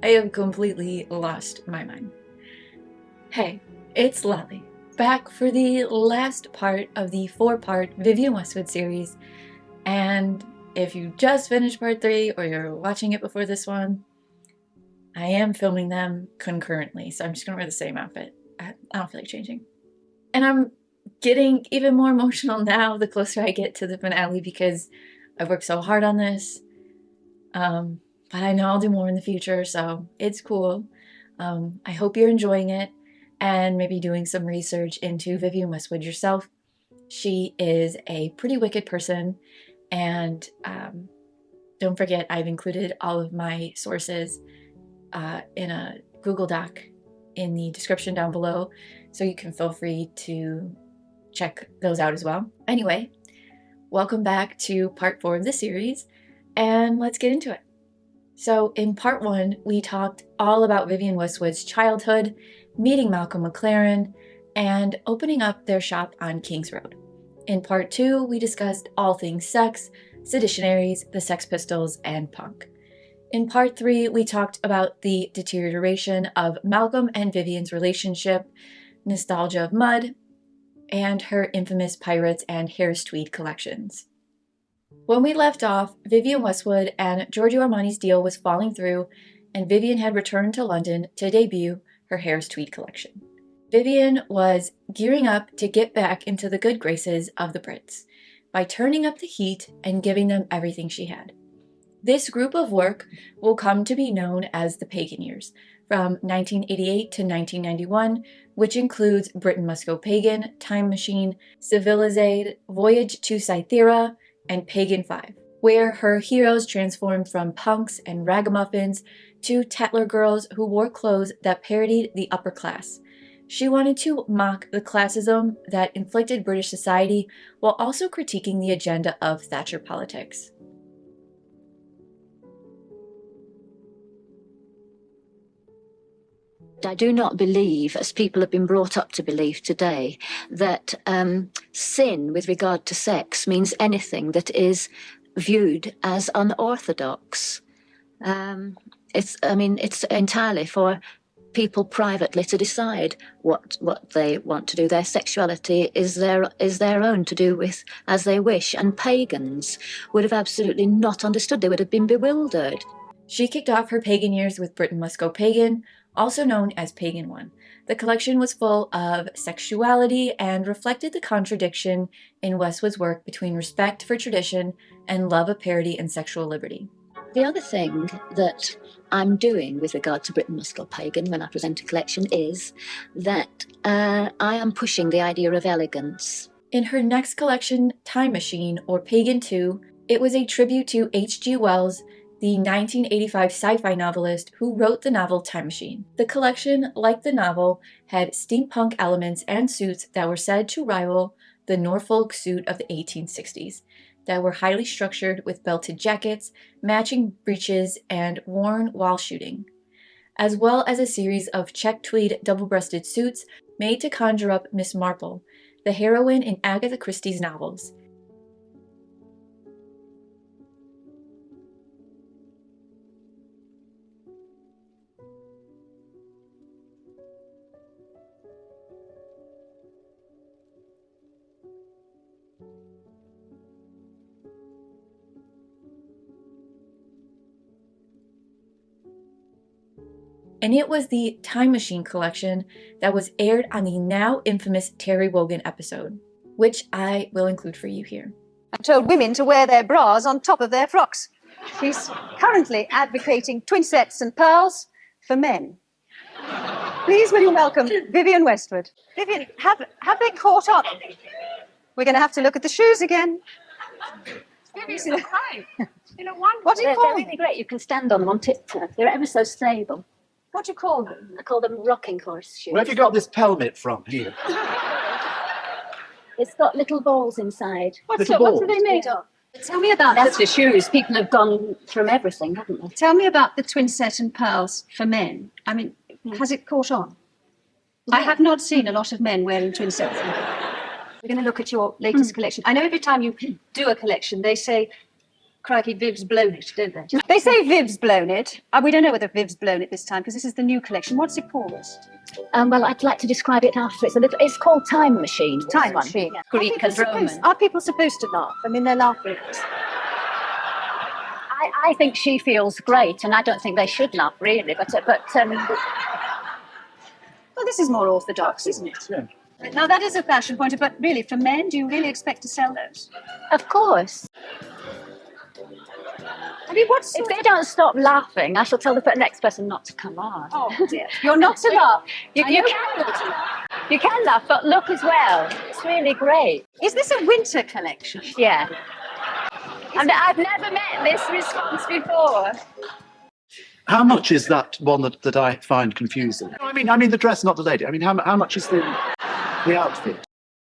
I have completely lost my mind. Hey, it's Lolly, back for the last part of the 4-part Vivienne Westwood series. And if you just finished part 3 or you're watching it before this one, I am filming them concurrently, so I'm just gonna wear the same outfit. I don't feel like changing. And I'm getting even more emotional now the closer I get to the finale because I've worked so hard on this. But I know I'll do more in the future, so it's cool. I hope you're enjoying it and maybe doing some research into Vivienne Westwood yourself. She is a pretty wicked person, and don't forget I've included all of my sources in a Google Doc in the description down below, so you can feel free to check those out as well. Anyway, welcome back to part 4 of the series, and let's get into it. So in part 1, we talked all about Vivienne Westwood's childhood, meeting Malcolm McLaren, and opening up their shop on Kings Road. In part 2, we discussed all things sex, Seditionaries, the Sex Pistols, and punk. In part 3, we talked about the deterioration of Malcolm and Vivienne's relationship, nostalgia of mud, and her infamous Pirates and Harris Tweed collections. When we left off, Vivienne Westwood and Giorgio Armani's deal was falling through, and Vivienne had returned to London to debut her Harris Tweed collection. Vivienne was gearing up to get back into the good graces of the Brits by turning up the heat and giving them everything she had. This group of work will come to be known as the Pagan Years, from 1988 to 1991, which includes Britain Must Go Pagan, Time Machine, Civilizade, Voyage to Cythera, and Pagan 5, where her heroes transformed from punks and ragamuffins to Tatler girls who wore clothes that parodied the upper class. She wanted to mock the classism that inflicted British society while also critiquing the agenda of Thatcher politics. I do not believe, as people have been brought up to believe today, that sin with regard to sex means anything that is viewed as unorthodox. It's entirely for people privately to decide what they want to do. Their sexuality is their own, to do with as they wish, and pagans would have absolutely not understood. They would have been bewildered. She kicked off her Pagan Years with Britain Must Go Pagan, also known as Pagan 1. The collection was full of sexuality and reflected the contradiction in Westwood's work between respect for tradition and love of parody and sexual liberty. The other thing that I'm doing with regard to Britain Must Go Pagan when I present a collection is that I am pushing the idea of elegance. In her next collection, Time Machine, or Pagan 2, it was a tribute to H.G. Wells, the 1985 sci-fi novelist who wrote the novel Time Machine. The collection, like the novel, had steampunk elements and suits that were said to rival the Norfolk suit of the 1860s, that were highly structured with belted jackets, matching breeches, and worn while shooting, as well as a series of check tweed double-breasted suits made to conjure up Miss Marple, the heroine in Agatha Christie's novels. And it was the Time Machine collection that was aired on the now infamous Terry Wogan episode, which I will include for you here. And told women to wear their bras on top of their frocks. She's currently advocating twin sets and pearls for men. Please will you welcome Vivienne Westwood. Vivienne, have they caught up? We're going to have to look at the shoes again. Vivienne, hi. You know, one. What do you call They're them? really great. You can stand on them on tiptoe. They're ever so stable. What do you call them? I call them rocking horse shoes. Where have you got this pelmet from here? It's got little balls inside. What Little are balls? they made of? Tell me about that. For shoes, people have gone from everything, haven't they? Tell me about the twin set and pearls for men. I mean, has it caught on? I have not seen a lot of men wearing twin sets. We're going to look at your latest collection. I know every time you do a collection, they say, Crikey, Viv's blown it, don't they? They say Viv's blown it. We don't know whether Viv's blown it this time because this is the new collection. What's it called? Well, I'd like to describe it after. It's called Time Machine. Time Machine. Yeah. Greek and Roman. Are people supposed to laugh? I mean, they're laughing. I think she feels great, and I don't think they should laugh, really. But Well, this is more orthodox, isn't it? Yeah. Now, that is a fashion pointer, but really, for men, do you really expect to sell those? of course, I mean, what's... if they don't stop laughing, I shall tell the next person not to come on. Oh, dear. You're not to laugh. You can laugh, but look as well. It's really great. Is this a winter collection? Yeah. And I've never met this response before. How much is that one that I find confusing? I mean the dress, not the lady. I mean, how much is the outfit?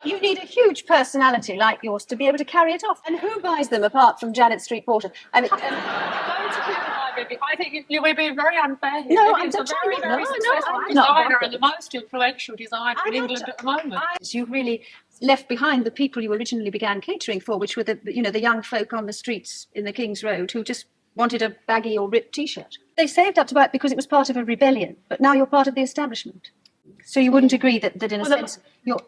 You need a huge personality like yours to be able to carry it off. And who buys them apart from Janet Street Porter? I mean, I think you were being very unfair here. No, Vivienne's I'm a very, very no, successful I'm designer not. and the most influential designer in England at the moment. You really left behind the people you originally began catering for, which were the young folk on the streets in the King's Road who just wanted a baggy or ripped T-shirt. They saved up to buy it because it was part of a rebellion, but now you're part of the establishment. So you wouldn't agree that in a sense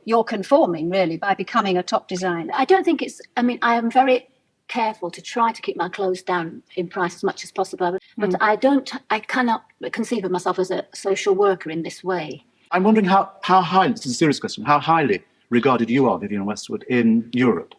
you're conforming really by becoming a top designer? I don't think it's. I mean, I am very careful to try to keep my clothes down in price as much as possible, but I cannot conceive of myself as a social worker in this way. I'm wondering how highly, this is a serious question, how highly regarded you are, Vivienne Westwood, in Europe?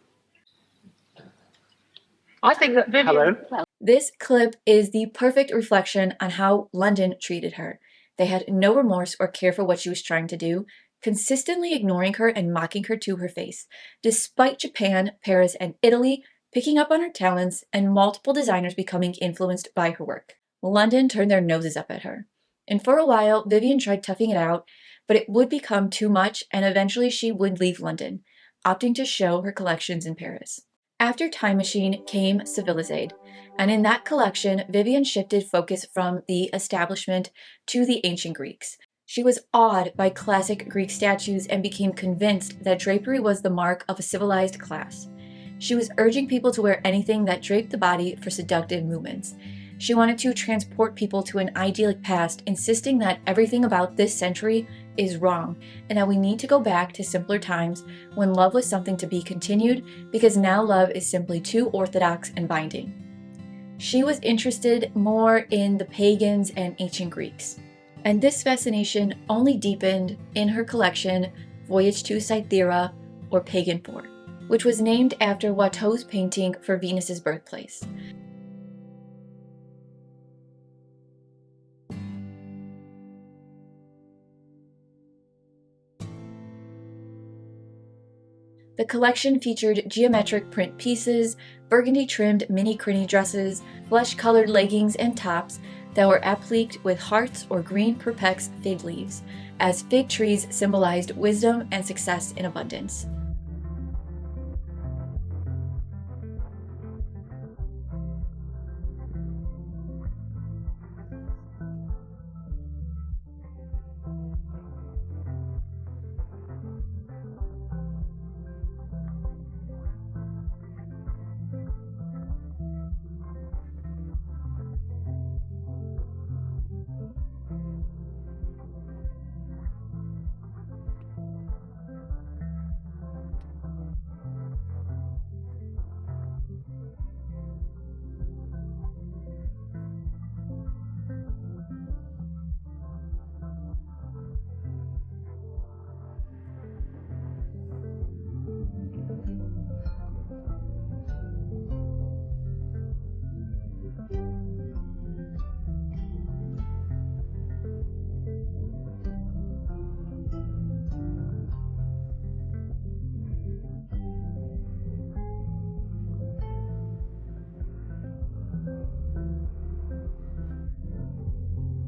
I think that Vivienne... Hello? This clip is the perfect reflection on how London treated her. They had no remorse or care for what she was trying to do, consistently ignoring her and mocking her to her face, despite Japan, Paris, and Italy picking up on her talents and multiple designers becoming influenced by her work. London turned their noses up at her. And for a while, Vivienne tried toughing it out, but it would become too much, and eventually she would leave London, opting to show her collections in Paris. After Time Machine came Civilizade, and in that collection, Vivienne shifted focus from the establishment to the ancient Greeks. She was awed by classic Greek statues and became convinced that drapery was the mark of a civilized class. She was urging people to wear anything that draped the body for seductive movements. She wanted to transport people to an idyllic past, insisting that everything about this century is wrong and that we need to go back to simpler times when love was something to be continued because now love is simply too orthodox and binding. She was interested more in the pagans and ancient Greeks. And this fascination only deepened in her collection Voyage to Cythera, or Pagan 4, which was named after Watteau's painting for Venus's birthplace. The collection featured geometric print pieces, burgundy-trimmed mini-crinny dresses, flesh-colored leggings and tops that were appliqued with hearts or green perpex fig leaves, as fig trees symbolized wisdom and success in abundance.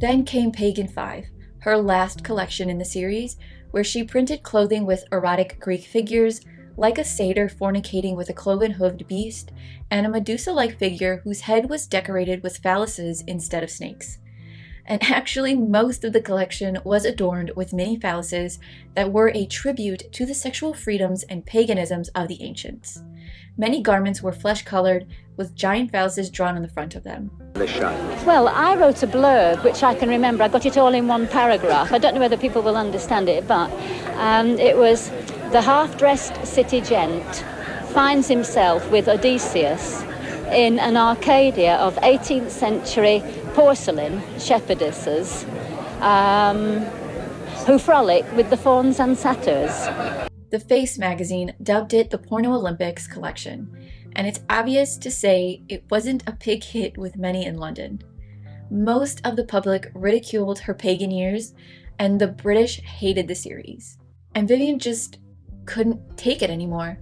Then came Pagan 5, her last collection in the series, where she printed clothing with erotic Greek figures, like a satyr fornicating with a cloven-hooved beast, and a Medusa-like figure whose head was decorated with phalluses instead of snakes. and actually most of the collection was adorned with many phalluses that were a tribute to the sexual freedoms and paganisms of the ancients. Many garments were flesh-colored, with giant phalluses drawn on the front of them. Well, I wrote a blurb, which I can remember. I got it all in one paragraph. I don't know whether people will understand it, but it was, the half-dressed city gent finds himself with Odysseus in an Arcadia of 18th century porcelain shepherdesses who frolic with the fauns and satyrs. The Face magazine dubbed it the Porno Olympics collection, and it's obvious to say it wasn't a big hit with many in London. Most of the public ridiculed her pagan years, and the British hated the series. And Vivienne just couldn't take it anymore.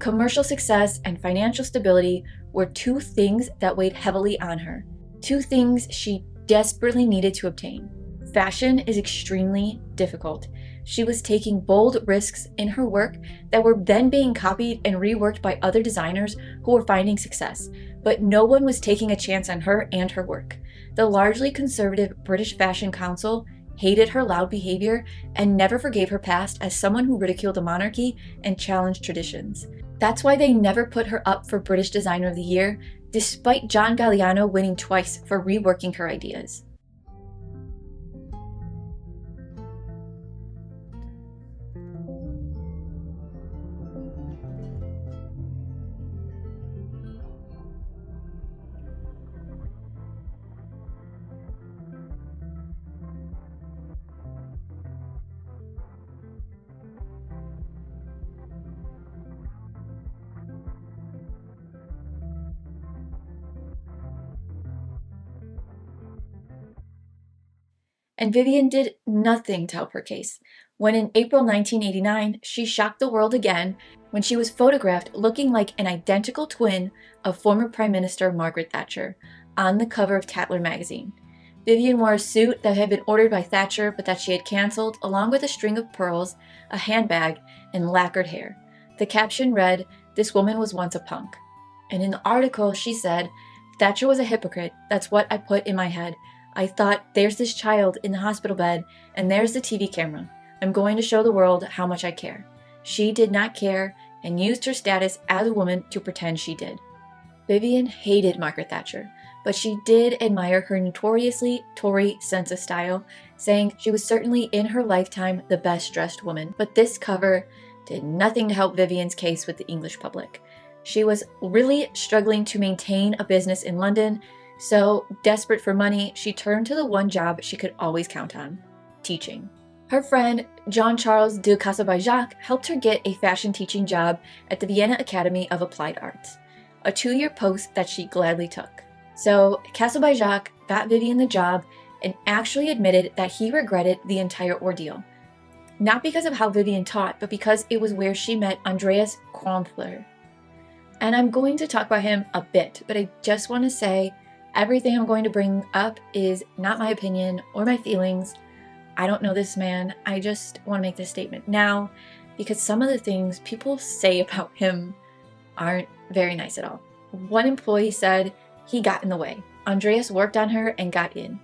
Commercial success and financial stability were two things that weighed heavily on her, two things she desperately needed to obtain. Fashion is extremely difficult. She was taking bold risks in her work that were then being copied and reworked by other designers who were finding success, but no one was taking a chance on her and her work. The largely conservative British Fashion Council hated her loud behavior and never forgave her past as someone who ridiculed the monarchy and challenged traditions. That's why they never put her up for British Designer of the Year, despite John Galliano winning twice for reworking her ideas. And Vivienne did nothing to help her case, when in April 1989, she shocked the world again when she was photographed looking like an identical twin of former Prime Minister Margaret Thatcher on the cover of Tatler magazine. Vivienne wore a suit that had been ordered by Thatcher but that she had cancelled, along with a string of pearls, a handbag, and lacquered hair. The caption read, "This woman was once a punk." And in the article, she said, "Thatcher was a hypocrite. That's what I put in my head. I thought, there's this child in the hospital bed, and there's the TV camera. I'm going to show the world how much I care." She did not care and used her status as a woman to pretend she did. Vivienne hated Margaret Thatcher, but she did admire her notoriously Tory sense of style, saying she was certainly in her lifetime the best dressed woman. But this cover did nothing to help Vivienne's case with the English public. She was really struggling to maintain a business in London, so, desperate for money, she turned to the one job she could always count on: teaching. Her friend, Jean-Charles de Casaubon-Jacques, helped her get a fashion teaching job at the Vienna Academy of Applied Arts, a 2-year post that she gladly took. So, Casaubon-Jacques got Vivienne the job and actually admitted that he regretted the entire ordeal. Not because of how Vivienne taught, but because it was where she met Andreas Kronfler. And I'm going to talk about him a bit, but I just want to say, everything I'm going to bring up is not my opinion or my feelings. I don't know this man. I just want to make this statement now because some of the things people say about him aren't very nice at all. One employee said he got in the way. Andreas worked on her and got in,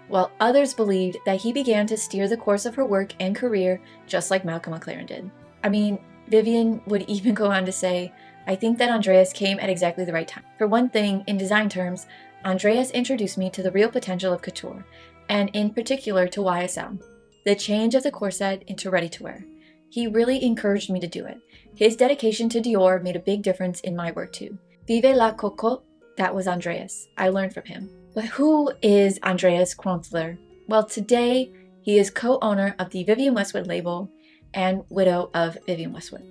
while others believed that he began to steer the course of her work and career just like Malcolm McLaren did. I mean, Vivienne would even go on to say, "I think that Andreas came at exactly the right time. For one thing, in design terms, Andreas introduced me to the real potential of couture, and in particular to YSL, the change of the corset into ready-to-wear. He really encouraged me to do it. His dedication to Dior made a big difference in my work too. Vive la cocotte, that was Andreas. I learned from him." But who is Andreas Kronfler? Well, today he is co-owner of the Vivienne Westwood label and widow of Vivienne Westwood.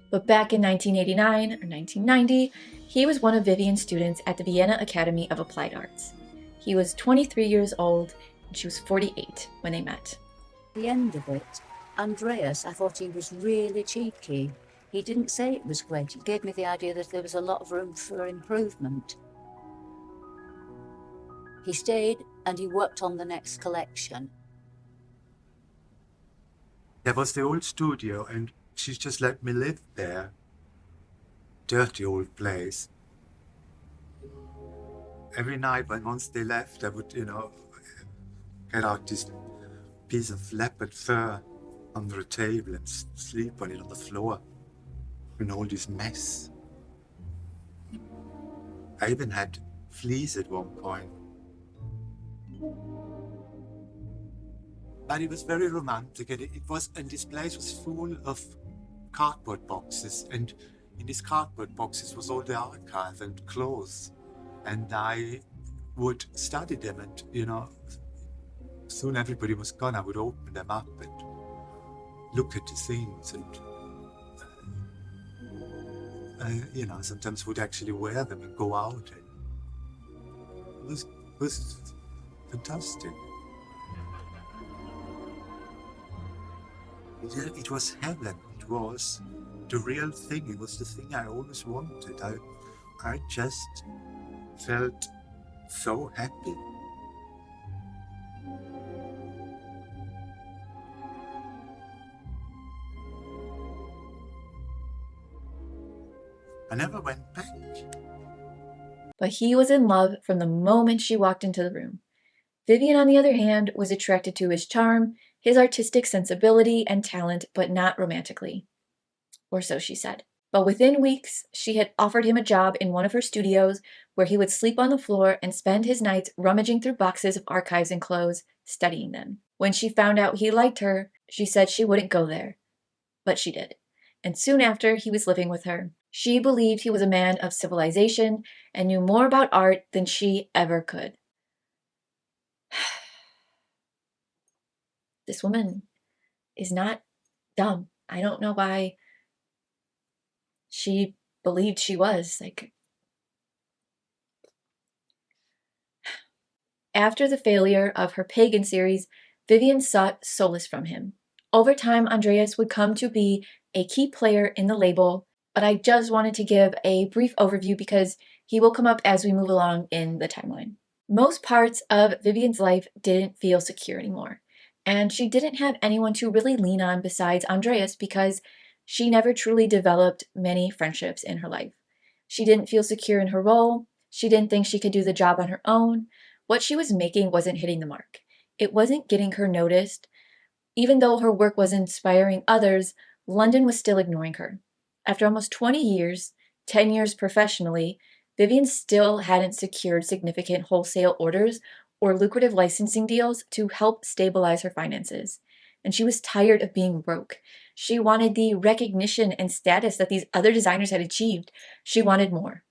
But back in 1989 or 1990, he was one of Vivienne's students at the Vienna Academy of Applied Arts. He was 23 years old and she was 48 when they met. At the end of it, Andreas, I thought he was really cheeky. He didn't say it was great. It gave me the idea that there was a lot of room for improvement. He stayed and he worked on the next collection. There was the old studio and she just let me live there. Dirty old place. Every night when once they left, I would, get out this piece of leopard fur under a table and sleep on it on the floor in all this mess. I even had fleas at one point. But it was very romantic, and and this place was full of cardboard boxes, and in these cardboard boxes was all the archive and clothes, and I would study them, and soon everybody was gone. I would open them up and look at the things, and sometimes would actually wear them and go out. And it was fantastic. It was heaven. It was the real thing. It was the thing I always wanted. I just felt so happy. I never went back. But he was in love from the moment she walked into the room. Vivienne, on the other hand, was attracted to his charm, his artistic sensibility and talent, but not romantically. Or so she said. But within weeks, she had offered him a job in one of her studios where he would sleep on the floor and spend his nights rummaging through boxes of archives and clothes, studying them. When she found out he liked her, she said she wouldn't go there. But she did. And soon after, he was living with her. She believed he was a man of civilization and knew more about art than she ever could. This woman is not dumb. I don't know why she believed she was. After the failure of her pagan series, Vivienne sought solace from him. Over time, Andreas would come to be a key player in the label, but I just wanted to give a brief overview because he will come up as we move along in the timeline. Most parts of Vivienne's life didn't feel secure anymore, and she didn't have anyone to really lean on besides Andreas because she never truly developed many friendships in her life. She didn't feel secure in her role. She didn't think she could do the job on her own. What she was making wasn't hitting the mark. It wasn't getting her noticed. Even though her work was inspiring others, London was still ignoring her. After almost 20 years, 10 years professionally, Vivienne still hadn't secured significant wholesale orders or lucrative licensing deals to help stabilize her finances. And she was tired of being broke. She wanted the recognition and status that these other designers had achieved. She wanted more.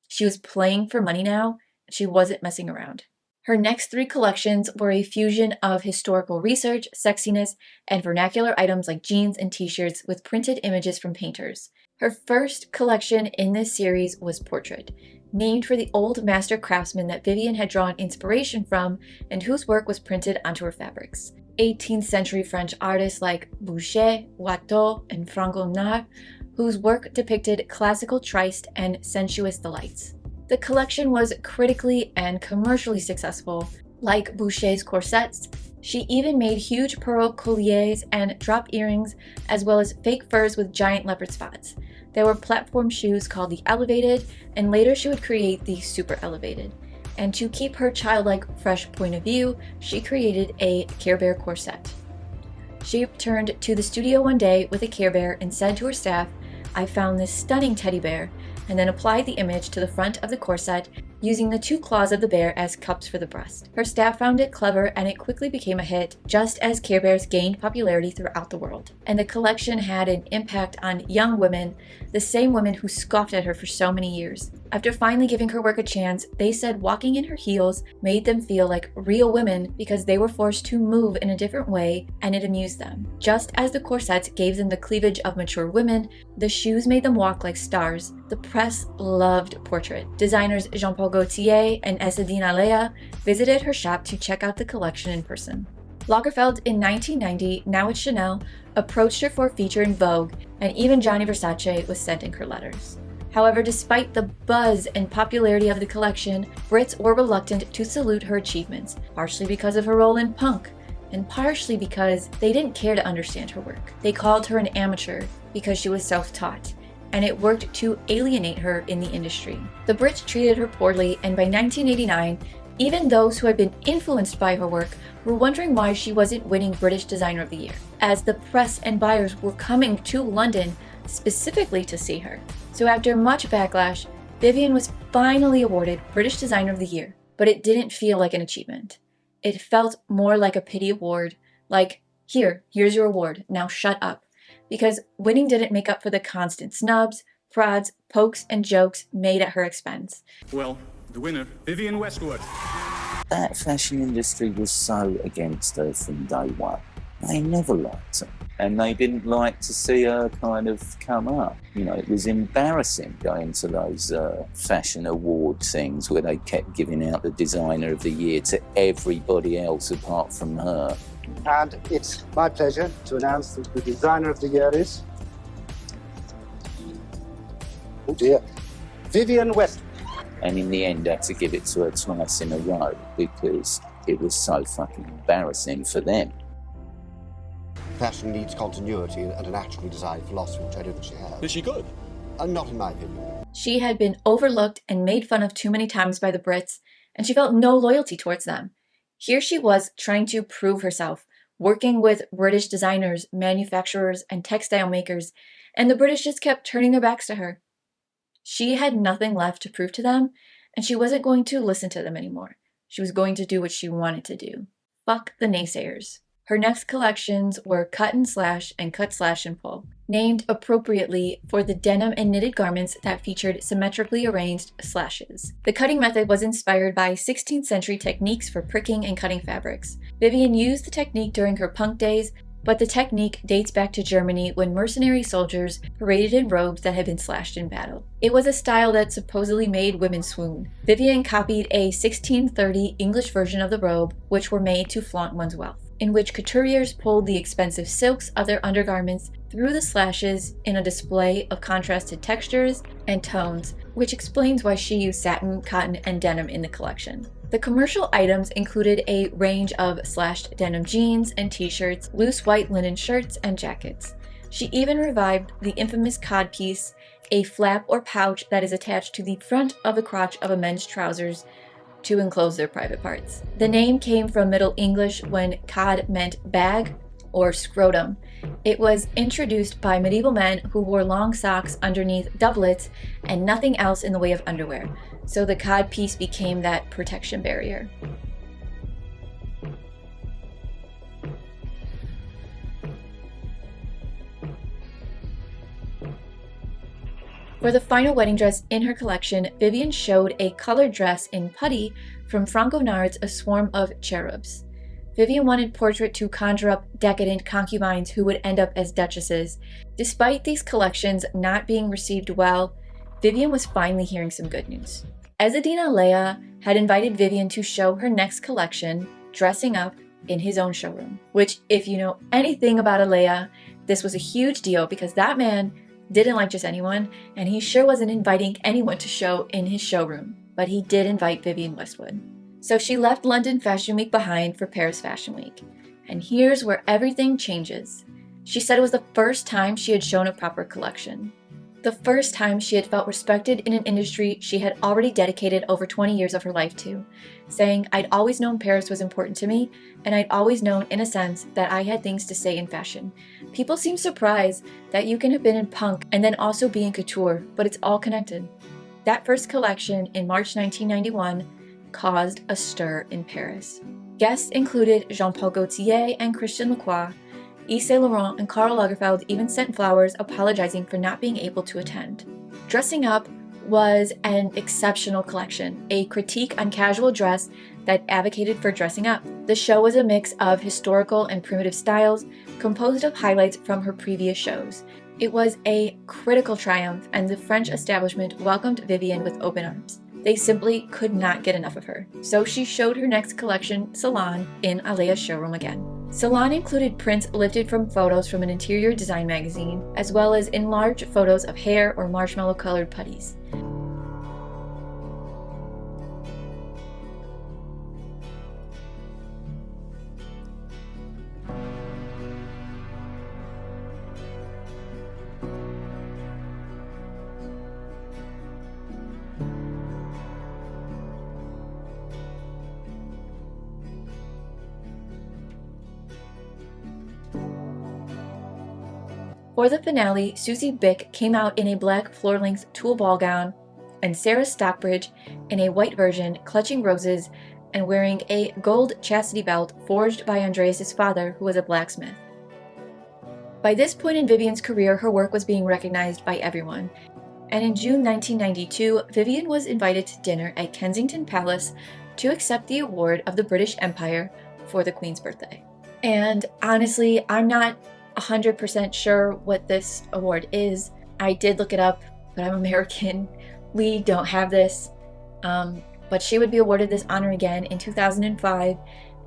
She was playing for money now. She wasn't messing around. Her next 3 collections were a fusion of historical research, sexiness, and vernacular items like jeans and t-shirts with printed images from painters. Her first collection in this series was Portrait, named for the old master craftsman that Vivienne had drawn inspiration from and whose work was printed onto her fabrics. 18th century French artists like Boucher, Watteau, and Fragonard, whose work depicted classical triste and sensuous delights. The collection was critically and commercially successful. Like Boucher's corsets, she even made huge pearl colliers and drop earrings, as well as fake furs with giant leopard spots. There were platform shoes called the Elevated, and later she would create the Super Elevated. And to keep her childlike, fresh point of view, she created a Care Bear corset. She returned to the studio one day with a Care Bear and said to her staff, "I found this stunning teddy bear," and then applied the image to the front of the corset, using the 2 claws of the bear as cups for the breast. Her staff found it clever, and it quickly became a hit, just as Care Bears gained popularity throughout the world. And the collection had an impact on young women, the same women who scoffed at her for so many years. After finally giving her work a chance, they said walking in her heels made them feel like real women because they were forced to move in a different way, and it amused them. Just as the corsets gave them the cleavage of mature women, the shoes made them walk like stars. The press loved Portrait. Designers Jean-Paul Gaultier and Essedine Alea visited her shop to check out the collection in person. Lagerfeld in 1990, now at Chanel, approached her for a feature in Vogue, and even Gianni Versace was sending her letters. However, despite the buzz and popularity of the collection, Brits were reluctant to salute her achievements, partially because of her role in punk, and partially because they didn't care to understand her work. They called her an amateur because she was self-taught, and it worked to alienate her in the industry. The Brits treated her poorly, and by 1989, Even those who had been influenced by her work were wondering why she wasn't winning British Designer of the Year, as the press and buyers were coming to London specifically to see her. So after much backlash, Vivienne was finally awarded British Designer of the Year, but it didn't feel like an achievement. It felt more like a pity award, like, here's your award, now shut up. Because winning didn't make up for the constant snubs, prods, pokes, and jokes made at her expense. Well, the winner, Vivienne Westwood. That fashion industry was so against her from day one. They never liked her. And they didn't like to see her kind of come up. You know, it was embarrassing going to those fashion award things where they kept giving out the Designer of the Year to everybody else apart from her. And it's my pleasure to announce that the Designer of the Year is... oh dear, Vivienne Westwood. And in the end, I had to give it to her twice in a row because it was so fucking embarrassing for them. Fashion needs continuity and a naturally designed philosophy, which I don't think she has. Is she good? Not in my opinion. She had been overlooked and made fun of too many times by the Brits, and she felt no loyalty towards them. Here she was trying to prove herself, working with British designers, manufacturers, and textile makers, and the British just kept turning their backs to her. She had nothing left to prove to them, and she wasn't going to listen to them anymore. She was going to do what she wanted to do. Fuck the naysayers. Her next collections were cut and slash and cut slash and pull, named appropriately for the denim and knitted garments that featured symmetrically arranged slashes. The cutting method was inspired by 16th century techniques for pricking and cutting fabrics. Vivienne used the technique during her punk days, but the technique dates back to Germany when mercenary soldiers paraded in robes that had been slashed in battle. It was a style that supposedly made women swoon. Vivienne copied a 1630 English version of the robe, which were made to flaunt one's wealth, in which couturiers pulled the expensive silks of their undergarments through the slashes in a display of contrasted textures and tones, which explains why she used satin, cotton, and denim in the collection. The commercial items included a range of slashed denim jeans and t-shirts, loose white linen shirts, and jackets. She even revived the infamous codpiece, a flap or pouch that is attached to the front of the crotch of a men's trousers to enclose their private parts. The name came from Middle English when cod meant bag or scrotum. It was introduced by medieval men who wore long socks underneath doublets and nothing else in the way of underwear, so the cod piece became that protection barrier. For the final wedding dress in her collection, Vivienne showed a colored dress in putty from Franco Nard's A Swarm of Cherubs. Vivienne wanted portrait to conjure up decadent concubines who would end up as duchesses. Despite these collections not being received well, Vivienne was finally hearing some good news. Ezzedine Alea had invited Vivienne to show her next collection, Dressing Up, in his own showroom. Which, if you know anything about Alea, this was a huge deal because that man didn't like just anyone, and he sure wasn't inviting anyone to show in his showroom. But he did invite Vivienne Westwood. So she left London Fashion Week behind for Paris Fashion Week. And here's where everything changes. She said it was the first time she had shown a proper collection. The first time she had felt respected in an industry she had already dedicated over 20 years of her life to, saying, "I'd always known Paris was important to me, and I'd always known, in a sense, that I had things to say in fashion. People seem surprised that you can have been in punk and then also be in couture, but it's all connected." That first collection in March 1991 caused a stir in Paris. Guests included Jean-Paul Gaultier and Christian Lacroix. Yves Saint Laurent and Karl Lagerfeld even sent flowers apologizing for not being able to attend. Dressing Up was an exceptional collection, a critique on casual dress that advocated for dressing up. The show was a mix of historical and primitive styles, composed of highlights from her previous shows. It was a critical triumph, and the French establishment welcomed Vivienne with open arms. They simply could not get enough of her. So she showed her next collection, Salon, in Alea's showroom again. Salon included prints lifted from photos from an interior design magazine, as well as enlarged photos of hair or marshmallow-colored putties. For the finale, Susie Bick came out in a black floor-length tulle ball gown, and Sarah Stockbridge in a white version, clutching roses and wearing a gold chastity belt forged by Andreas' father, who was a blacksmith. By this point in Vivienne's career, her work was being recognized by everyone, and in June 1992, Vivienne was invited to dinner at Kensington Palace to accept the award of the British Empire for the Queen's birthday. And honestly, I'm not 100% sure what this award is. I did look it up, but I'm American. We don't have this. But she would be awarded this honor again in 2005,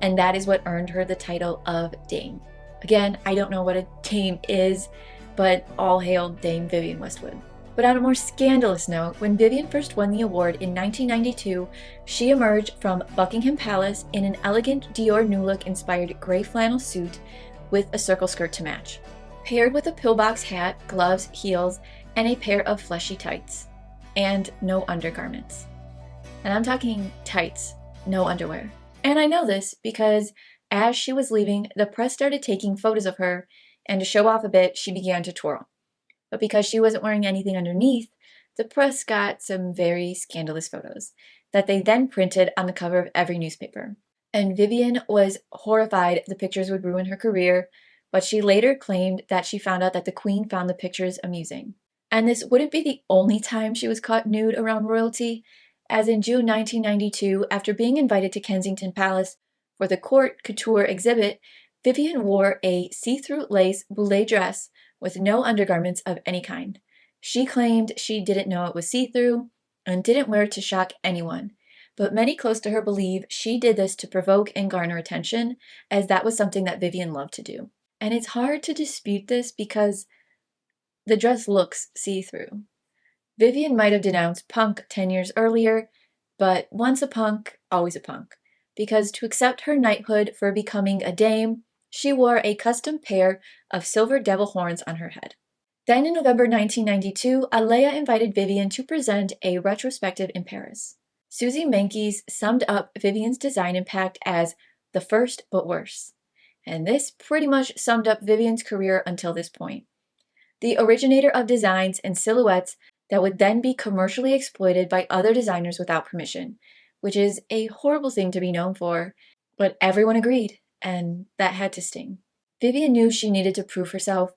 and that is what earned her the title of Dame. Again, I don't know what a Dame is, but all hail Dame Vivienne Westwood. But on a more scandalous note, when Vivienne first won the award in 1992, she emerged from Buckingham Palace in an elegant Dior New Look-inspired gray flannel suit with a circle skirt to match, paired with a pillbox hat, gloves, heels, and a pair of fleshy tights, and no undergarments. And I'm talking tights, no underwear. And I know this because as she was leaving, the press started taking photos of her, and to show off a bit, she began to twirl. But because she wasn't wearing anything underneath, the press got some very scandalous photos that they then printed on the cover of every newspaper. And Vivienne was horrified the pictures would ruin her career, but she later claimed that she found out that the Queen found the pictures amusing. And this wouldn't be the only time she was caught nude around royalty, as in June 1992, after being invited to Kensington Palace for the court couture exhibit, Vivienne wore a see-through lace boulet dress with no undergarments of any kind. She claimed she didn't know it was see-through and didn't wear it to shock anyone, but many close to her believe she did this to provoke and garner attention, as that was something that Vivienne loved to do. And it's hard to dispute this because the dress looks see-through. Vivienne might have denounced punk 10 years earlier, but once a punk, always a punk, because to accept her knighthood for becoming a dame, she wore a custom pair of silver devil horns on her head. Then in November 1992, Alea invited Vivienne to present a retrospective in Paris. Susie Menkes summed up Vivienne's design impact as the first but worse. And this pretty much summed up Vivienne's career until this point. The originator of designs and silhouettes that would then be commercially exploited by other designers without permission, which is a horrible thing to be known for, but everyone agreed. And that had to sting. Vivienne knew she needed to prove herself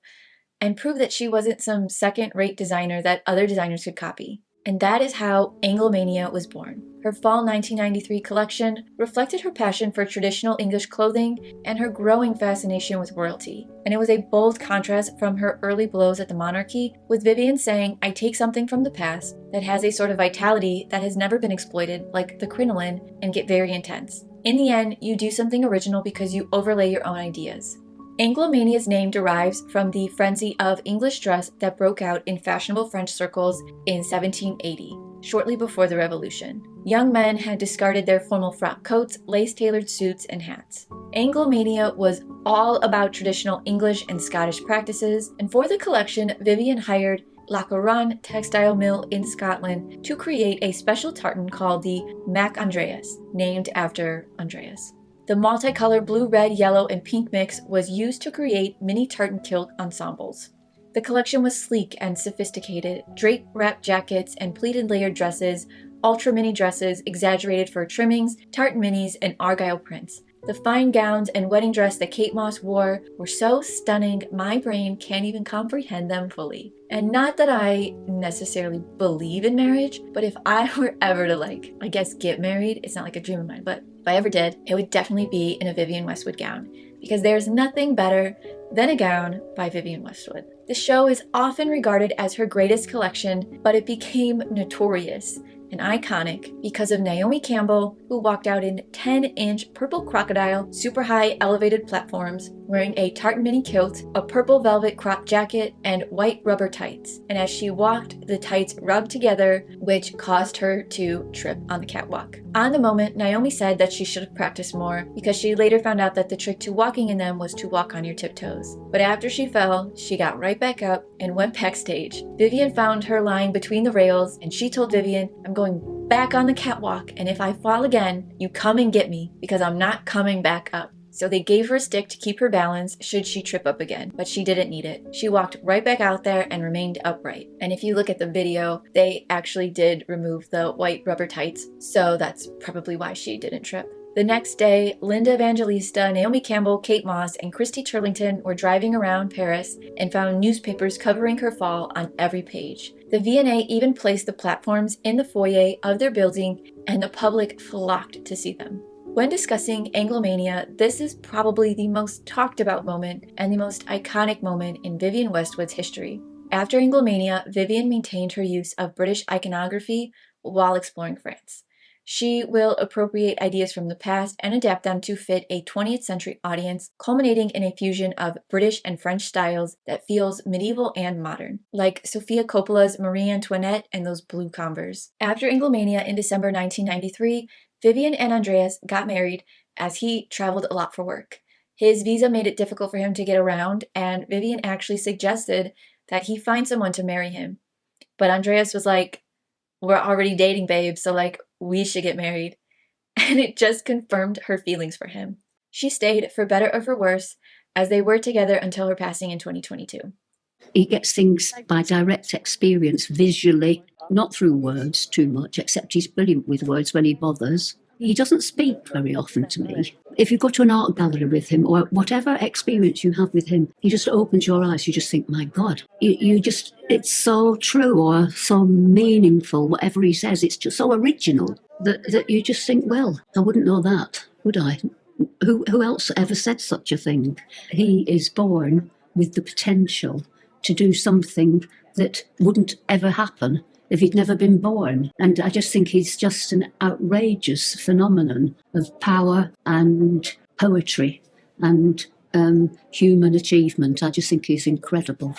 and prove that she wasn't some second-rate designer that other designers could copy. And that is how Anglomania was born. Her fall 1993 collection reflected her passion for traditional English clothing and her growing fascination with royalty. And it was a bold contrast from her early blows at the monarchy, with Vivienne saying, I take something from the past that has a sort of vitality that has never been exploited, like the crinoline, and get very intense. In the end, you do something original because you overlay your own ideas. Anglomania's name derives from the frenzy of English dress that broke out in fashionable French circles in 1780, shortly before the Revolution. Young men had discarded their formal frock coats, lace-tailored suits, and hats. Anglomania was all about traditional English and Scottish practices, and for the collection, Vivienne hired La Couronne textile mill in Scotland to create a special tartan called the Mac Andreas, named after Andreas. The multicolored blue, red, yellow, and pink mix was used to create mini tartan kilt ensembles. The collection was sleek and sophisticated, drape-wrapped jackets and pleated layered dresses, ultra-mini dresses, exaggerated fur trimmings, tartan minis, and argyle prints. The fine gowns and wedding dress that Kate Moss wore were so stunning, my brain can't even comprehend them fully. And not that I necessarily believe in marriage, but if I were ever to get married, it's not like a dream of mine, but if I ever did, it would definitely be in a Vivienne Westwood gown, because there's nothing better than a gown by Vivienne Westwood. The show is often regarded as her greatest collection, but it became notorious and iconic because of Naomi Campbell, who walked out in 10-inch purple crocodile, super high elevated platforms, wearing a tartan mini kilt, a purple velvet crop jacket, and white rubber tights. And as she walked, the tights rubbed together, which caused her to trip on the catwalk. On the moment, Naomi said that she should have practiced more because she later found out that the trick to walking in them was to walk on your tiptoes. But after she fell, she got right back up and went backstage. Vivienne found her lying between the rails, and she told Vivienne, I'm going back on the catwalk, and if I fall again, you come and get me because I'm not coming back up. so they gave her a stick to keep her balance should she trip up again, but she didn't need it. She walked right back out there and remained upright. And if you look at the video, they actually did remove the white rubber tights, so that's probably why she didn't trip. The next day, Linda Evangelista, Naomi Campbell, Kate Moss, and Christy Turlington were driving around Paris and found newspapers covering her fall on every page. The V&A even placed the platforms in the foyer of their building, and the public flocked to see them. When discussing Anglomania, this is probably the most talked about moment and the most iconic moment in Vivienne Westwood's history. After Anglomania, Vivienne maintained her use of British iconography while exploring France. She will appropriate ideas from the past and adapt them to fit a 20th century audience, culminating in a fusion of British and French styles that feels medieval and modern, like Sofia Coppola's Marie Antoinette and those blue Converse. After Anglomania in December 1993, Vivienne and Andreas got married as he traveled a lot for work. His visa made it difficult for him to get around, and Vivienne actually suggested that he find someone to marry him. But Andreas was like, "We're already dating, babe, so we should get married." And it just confirmed her feelings for him. She stayed, for better or for worse, as they were together until her passing in 2022. He gets things by direct experience, visually, not through words too much, except he's brilliant with words when he bothers. He doesn't speak very often to me. If you go to an art gallery with him, or whatever experience you have with him, he just opens your eyes. You just think, my God, it's so true or so meaningful, whatever he says. It's just so original that you just think, well, I wouldn't know that, would I? Who else ever said such a thing? He is born with the potential to do something that wouldn't ever happen if he'd never been born. And I just think he's just an outrageous phenomenon of power and poetry and human achievement. I just think he's incredible.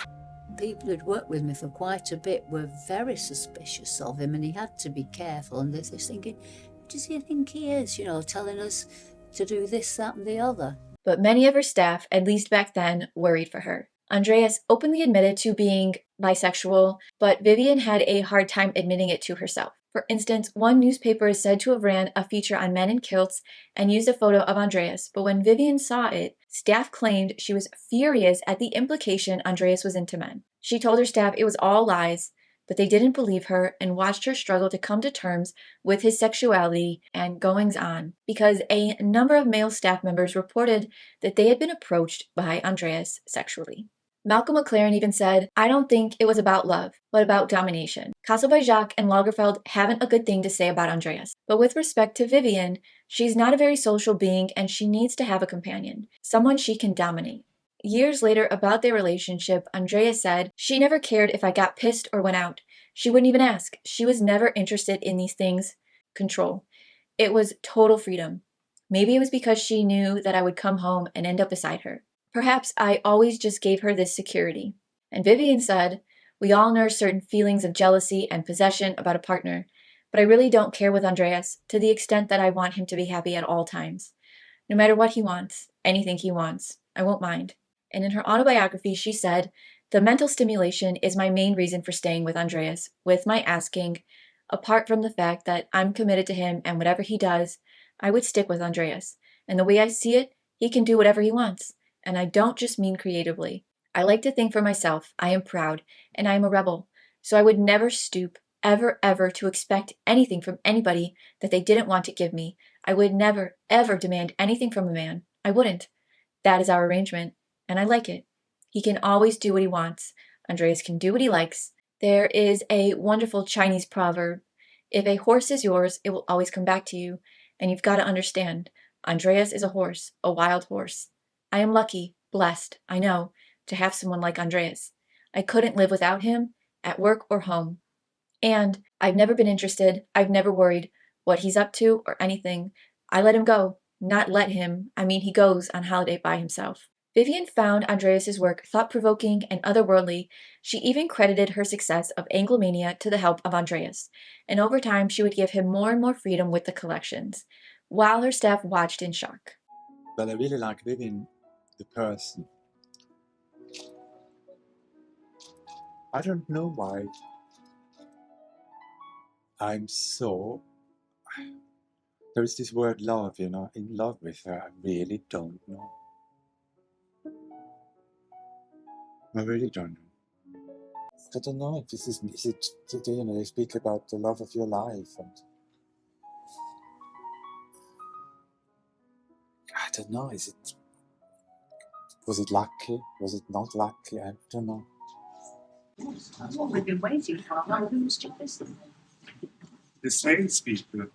People who'd worked with me for quite a bit were very suspicious of him, and he had to be careful. And they're thinking, who does he think he is, telling us to do this, that, and the other? But many of her staff, at least back then, worried for her. Andreas openly admitted to being bisexual, but Vivienne had a hard time admitting it to herself. For instance, one newspaper is said to have ran a feature on men in kilts and used a photo of Andreas, but when Vivienne saw it, staff claimed she was furious at the implication Andreas was into men. She told her staff it was all lies, but they didn't believe her and watched her struggle to come to terms with his sexuality and goings-on, because a number of male staff members reported that they had been approached by Andreas sexually. Malcolm McLaren even said, "I don't think it was about love, but about domination." Kasselby-Jacques and Lagerfeld haven't a good thing to say about Andreas. But with respect to Vivienne, she's not a very social being and she needs to have a companion, someone she can dominate. Years later, about their relationship, Andreas said, "She never cared if I got pissed or went out. She wouldn't even ask. She was never interested in these things. Control. It was total freedom. Maybe it was because she knew that I would come home and end up beside her. Perhaps I always just gave her this security." And Vivienne said, "We all nurse certain feelings of jealousy and possession about a partner, but I really don't care with Andreas to the extent that I want him to be happy at all times. No matter what he wants, anything he wants, I won't mind." And in her autobiography, she said, "The mental stimulation is my main reason for staying with Andreas, with my asking, apart from the fact that I'm committed to him and whatever he does, I would stick with Andreas. And the way I see it, he can do whatever he wants. And I don't just mean creatively. I like to think for myself, I am proud, and I am a rebel. So I would never stoop, ever, to expect anything from anybody that they didn't want to give me. I would never, ever demand anything from a man. I wouldn't. That is our arrangement, and I like it. He can always do what he wants. Andreas can do what he likes. There is a wonderful Chinese proverb. If a horse is yours, it will always come back to you. And you've got to understand, Andreas is a horse, a wild horse. I am lucky, blessed, I know, to have someone like Andreas. I couldn't live without him, at work or home. And I've never been interested, I've never worried what he's up to or anything. I let him go, not let him. I mean, he goes on holiday by himself." Vivienne found Andreas's work thought-provoking and otherworldly. She even credited her success of Anglomania to the help of Andreas, and over time she would give him more and more freedom with the collections, while her staff watched in shock. But I really like Vivienne, the person. I don't know why There is this word love, in love with her. I really don't know. I really don't know. I don't know. Is it, they speak about the love of your life, and I don't know. Was it lucky? Was it not lucky? I don't know. That's what we've been waiting for. Who's this? The salespeople.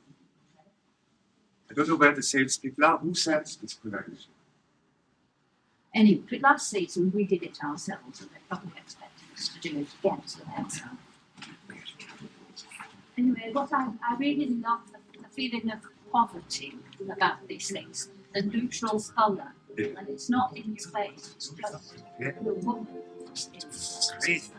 I don't know where the salespeople are. Who sells this collection? Anyway, last season we did it ourselves, and they probably expected us to do it again, so that's Anyway, what I really love the feeling of poverty about these things, the neutral colour, and it's not in your face, it's just the woman. It's crazy.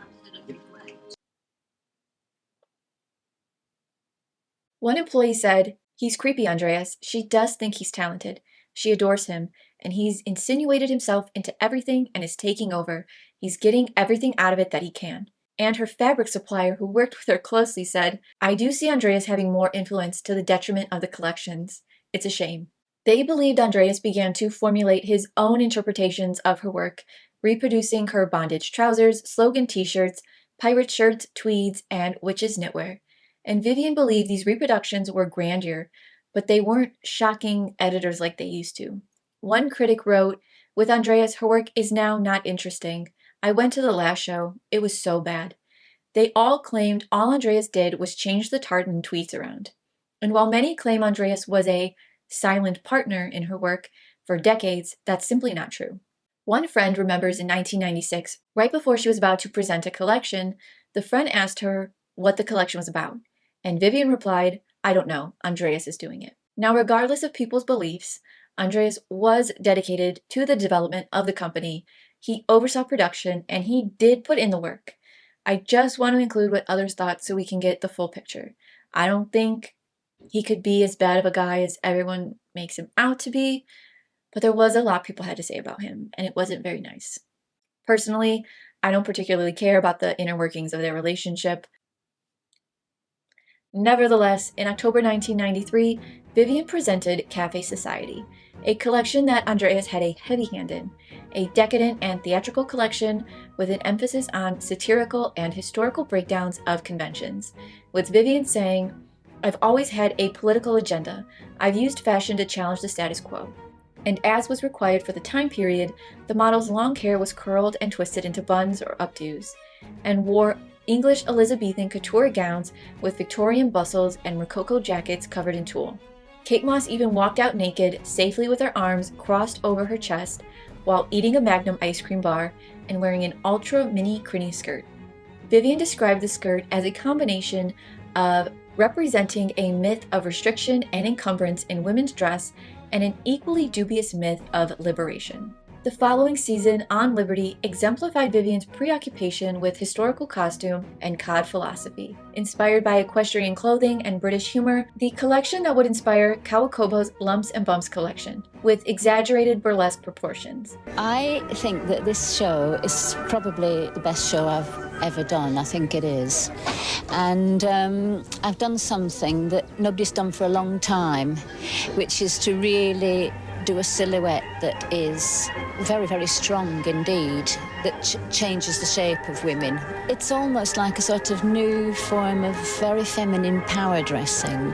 One employee said, "He's creepy, Andreas. She does think he's talented. She adores him, and he's insinuated himself into everything and is taking over. He's getting everything out of it that he can." And her fabric supplier, who worked with her closely, said, "I do see Andreas having more influence to the detriment of the collections. It's a shame." They believed Andreas began to formulate his own interpretations of her work, reproducing her bondage trousers, slogan t-shirts, pirate shirts, tweeds, and witches knitwear. And Vivienne believed these reproductions were grandeur, but they weren't shocking editors like they used to. One critic wrote, "With Andreas, her work is now not interesting. I went to the last show. It was so bad." They all claimed all Andreas did was change the tartan tweets around. And while many claim Andreas was a silent partner in her work for decades, that's simply not true. One friend remembers in 1996, right before she was about to present a collection, the friend asked her what the collection was about. And Vivienne replied, "I don't know, Andreas is doing it." Now, regardless of people's beliefs, Andreas was dedicated to the development of the company. He oversaw production, and he did put in the work. I just want to include what others thought so we can get the full picture. I don't think he could be as bad of a guy as everyone makes him out to be, but there was a lot people had to say about him, and it wasn't very nice. Personally, I don't particularly care about the inner workings of their relationship. Nevertheless, in October 1993, Vivienne presented Cafe Society, a collection that Andreas had a heavy hand in, a decadent and theatrical collection with an emphasis on satirical and historical breakdowns of conventions, with Vivienne saying, "I've always had a political agenda. I've used fashion to challenge the status quo." And as was required for the time period, the model's long hair was curled and twisted into buns or updos, and wore English Elizabethan couture gowns with Victorian bustles and Rococo jackets covered in tulle. Kate Moss even walked out naked, safely with her arms crossed over her chest, while eating a Magnum ice cream bar and wearing an ultra mini crinny skirt. Vivienne described the skirt as a combination of representing a myth of restriction and encumbrance in women's dress and an equally dubious myth of liberation. The following season, On Liberty exemplified Vivienne's preoccupation with historical costume and cod philosophy. Inspired by equestrian clothing and British humor, the collection that would inspire Kawakobo's Lumps and Bumps collection, with exaggerated burlesque proportions. I think that this show is probably the best show I've ever done. I think it is. And I've done something that nobody's done for a long time, which is to really do a silhouette that is very, very strong indeed, that changes the shape of women. It's almost like a sort of new form of very feminine power dressing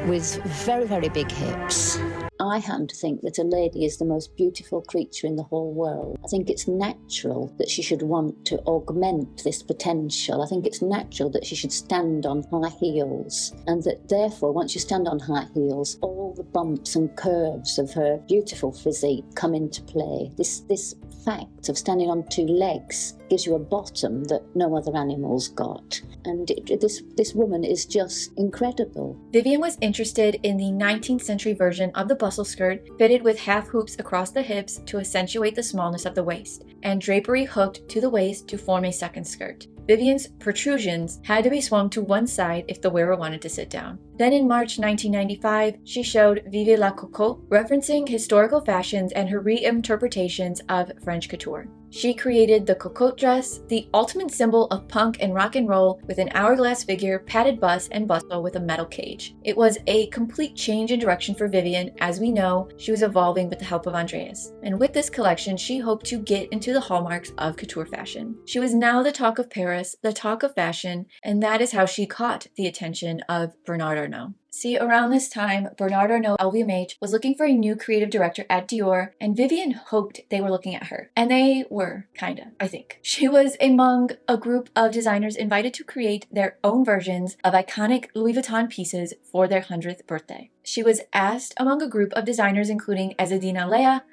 with very, very big hips. I happen to think that a lady is the most beautiful creature in the whole world. I think it's natural that she should want to augment this potential. I think it's natural that she should stand on high heels, and that therefore, once you stand on high heels, all the bumps and curves of her beautiful physique come into play. This fact of standing on two legs gives you a bottom that no other animal's got. And this woman is just incredible. Vivienne was interested in the 19th century version of the bustle skirt, fitted with half hoops across the hips to accentuate the smallness of the waist, and drapery hooked to the waist to form a second skirt. Vivienne's protrusions had to be swung to one side if the wearer wanted to sit down. Then in March 1995, she showed Vive la Cocotte, referencing historical fashions and her reinterpretations of French couture. She created the cocotte dress, the ultimate symbol of punk and rock and roll, with an hourglass figure, padded bust, and bustle with a metal cage. It was a complete change in direction for Vivienne. As we know, she was evolving with the help of Andreas. And with this collection, she hoped to get into the hallmarks of couture fashion. She was now the talk of Paris, the talk of fashion, and that is how she caught the attention of Bernard Arnault. See, around this time, Bernard Arnault LVMH was looking for a new creative director at Dior, and Vivienne hoped they were looking at her. And they were, kinda, I think. She was among a group of designers invited to create their own versions of iconic Louis Vuitton pieces for their 100th birthday. She was asked among a group of designers including Ezzedine Alea,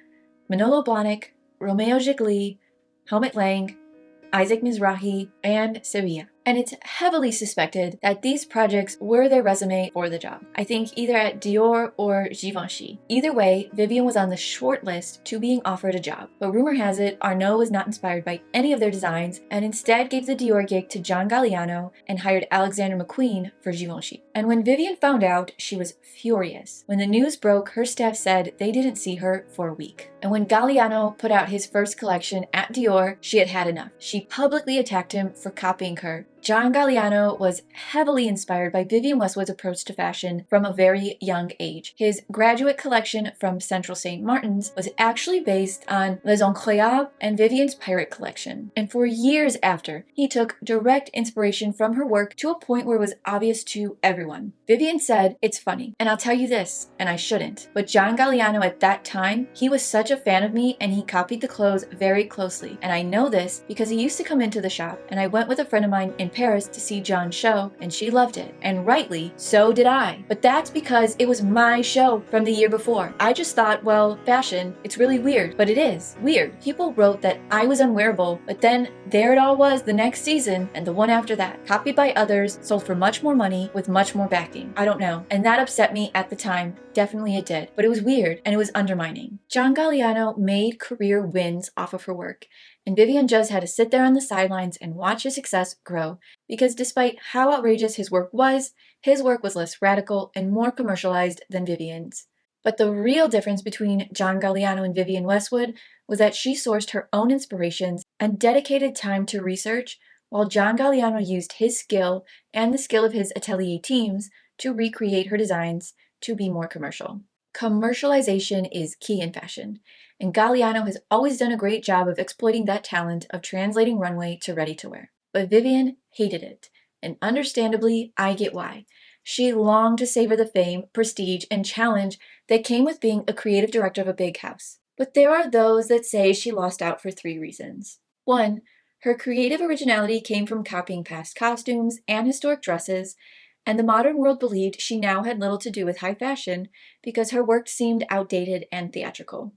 Manolo Blahnik, Romeo Gigli, Helmut Lang, Isaac Mizrahi, and Sevilla. And it's heavily suspected that these projects were their resume for the job. I think either at Dior or Givenchy. Either way, Vivienne was on the short list to being offered a job. But rumor has it, Arnault was not inspired by any of their designs and instead gave the Dior gig to John Galliano and hired Alexander McQueen for Givenchy. And when Vivienne found out, she was furious. When the news broke, her staff said they didn't see her for a week. And when Galliano put out his first collection at Dior, she had had enough. She publicly attacked him for copying her. John Galliano was heavily inspired by Vivienne Westwood's approach to fashion from a very young age. His graduate collection from Central St. Martin's was actually based on Les Incroyables and Vivienne's pirate collection. And for years after, he took direct inspiration from her work to a point where it was obvious to everyone. Vivienne said, "It's funny, and I'll tell you this, and I shouldn't, but John Galliano at that time, he was such a fan of me and he copied the clothes very closely. And I know this because he used to come into the shop, and I went with a friend of mine in Paris to see John's show, and she loved it. And rightly, so did I. But that's because it was my show from the year before. I just thought, well, fashion, it's really weird, but it is weird. People wrote that I was unwearable, but then there it all was the next season and the one after that, copied by others, sold for much more money with much more backing. I don't know. And that upset me at the time. Definitely it did. But it was weird and it was undermining." John Galliano made career wins off of her work, and Vivienne just had to sit there on the sidelines and watch his success grow, because despite how outrageous his work was less radical and more commercialized than Vivienne's. But the real difference between John Galliano and Vivienne Westwood was that she sourced her own inspirations and dedicated time to research, while John Galliano used his skill and the skill of his atelier teams to recreate her designs to be more commercial. Commercialization is key in fashion, and Galliano has always done a great job of exploiting that talent of translating runway to ready-to-wear. But Vivienne hated it, and understandably, I get why. She longed to savor the fame, prestige, and challenge that came with being a creative director of a big house. But there are those that say she lost out for 3 reasons. 1, her creative originality came from copying past costumes and historic dresses, and the modern world believed she now had little to do with high fashion because her work seemed outdated and theatrical.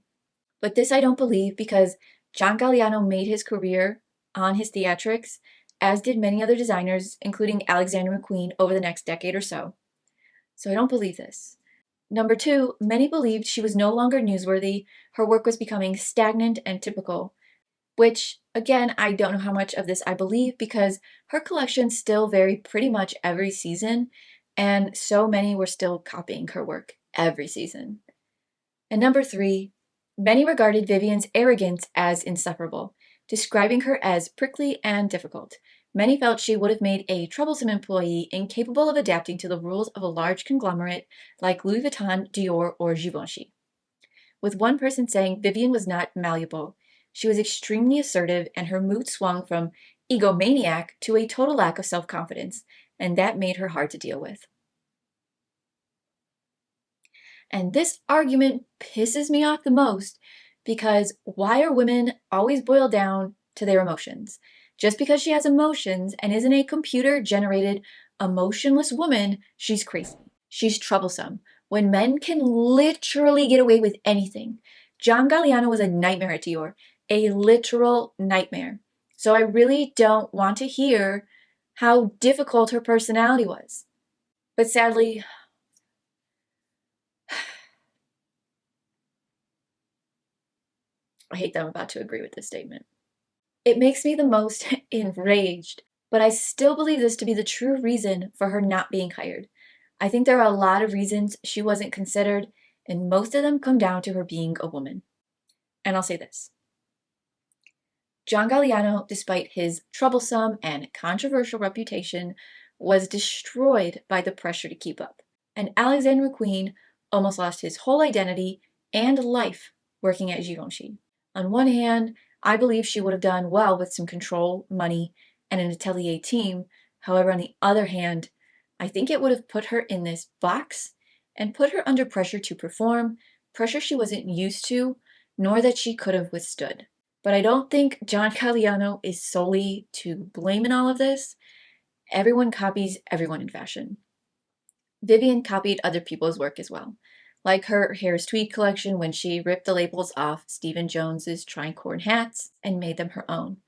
But this I don't believe, because John Galliano made his career on his theatrics, as did many other designers, including Alexander McQueen, over the next decade or so. So I don't believe this. Number 2, many believed she was no longer newsworthy, her work was becoming stagnant and typical, which, again, I don't know how much of this I believe, because her collections still vary pretty much every season, and so many were still copying her work every season. And number 3, many regarded Vivienne's arrogance as insufferable, describing her as prickly and difficult. Many felt she would have made a troublesome employee incapable of adapting to the rules of a large conglomerate like Louis Vuitton, Dior, or Givenchy. With one person saying Vivienne was not malleable, she was extremely assertive, and her mood swung from egomaniac to a total lack of self-confidence, and that made her hard to deal with. And this argument pisses me off the most, because why are women always boiled down to their emotions? Just because she has emotions and isn't a computer-generated, emotionless woman, she's crazy. She's troublesome, when men can literally get away with anything. John Galliano was a nightmare at Dior, a literal nightmare. So I really don't want to hear how difficult her personality was. But sadly, I hate that I'm about to agree with this statement. It makes me the most enraged, but I still believe this to be the true reason for her not being hired. I think there are a lot of reasons she wasn't considered, and most of them come down to her being a woman. And I'll say this. John Galliano, despite his troublesome and controversial reputation, was destroyed by the pressure to keep up, and Alexander McQueen almost lost his whole identity and life working at Givenchy. On one hand, I believe she would have done well with some control, money, and an atelier team. However, on the other hand, I think it would have put her in this box and put her under pressure to perform, pressure she wasn't used to, nor that she could have withstood. But I don't think John Galliano is solely to blame in all of this. Everyone copies everyone in fashion. Vivienne copied other people's work as well, like her Harris Tweed collection when she ripped the labels off Stephen Jones's tricorn hats and made them her own.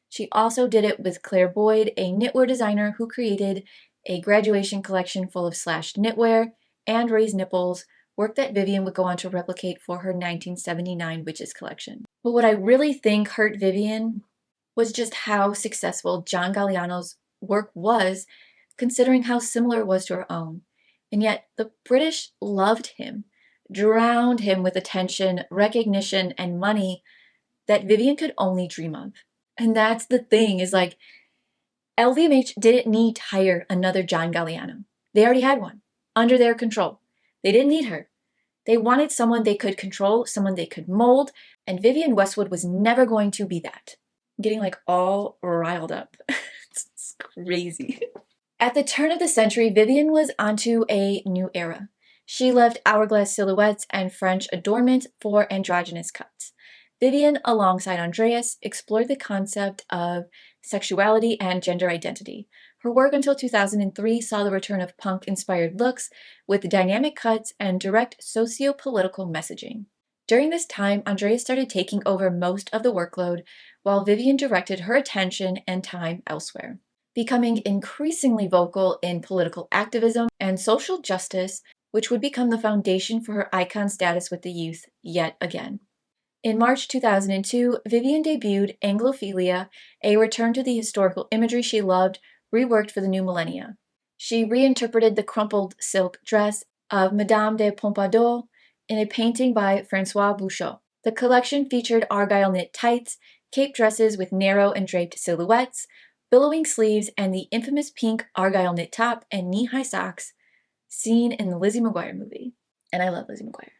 She also did it with Claire Boyd, a knitwear designer who created a graduation collection full of slashed knitwear and raised nipples, work that Vivienne would go on to replicate for her 1979 Witches collection. But what I really think hurt Vivienne was just how successful John Galliano's work was, considering how similar it was to her own. And yet the British loved him, drowned him with attention, recognition, and money that Vivienne could only dream of. And that's the thing, is like, LVMH didn't need to hire another John Galliano. They already had one, under their control. They didn't need her. They wanted someone they could control, someone they could mold, and Vivienne Westwood was never going to be that. I'm getting like all riled up. It's crazy. At the turn of the century, Vivienne was onto a new era. She left hourglass silhouettes and French adornment for androgynous cuts. Vivienne, alongside Andreas, explored the concept of sexuality and gender identity. Her work until 2003 saw the return of punk-inspired looks with dynamic cuts and direct socio-political messaging. During this time, Andreas started taking over most of the workload, while Vivienne directed her attention and time elsewhere, becoming increasingly vocal in political activism and social justice, which would become the foundation for her icon status with the youth yet again. In March 2002, Vivienne debuted Anglophilia, a return to the historical imagery she loved, reworked for the new millennia. She reinterpreted the crumpled silk dress of Madame de Pompadour in a painting by François Bouchot. The collection featured argyle knit tights, cape dresses with narrow and draped silhouettes, billowing sleeves, and the infamous pink argyle knit top and knee-high socks seen in the Lizzie McGuire movie. And I love Lizzie McGuire.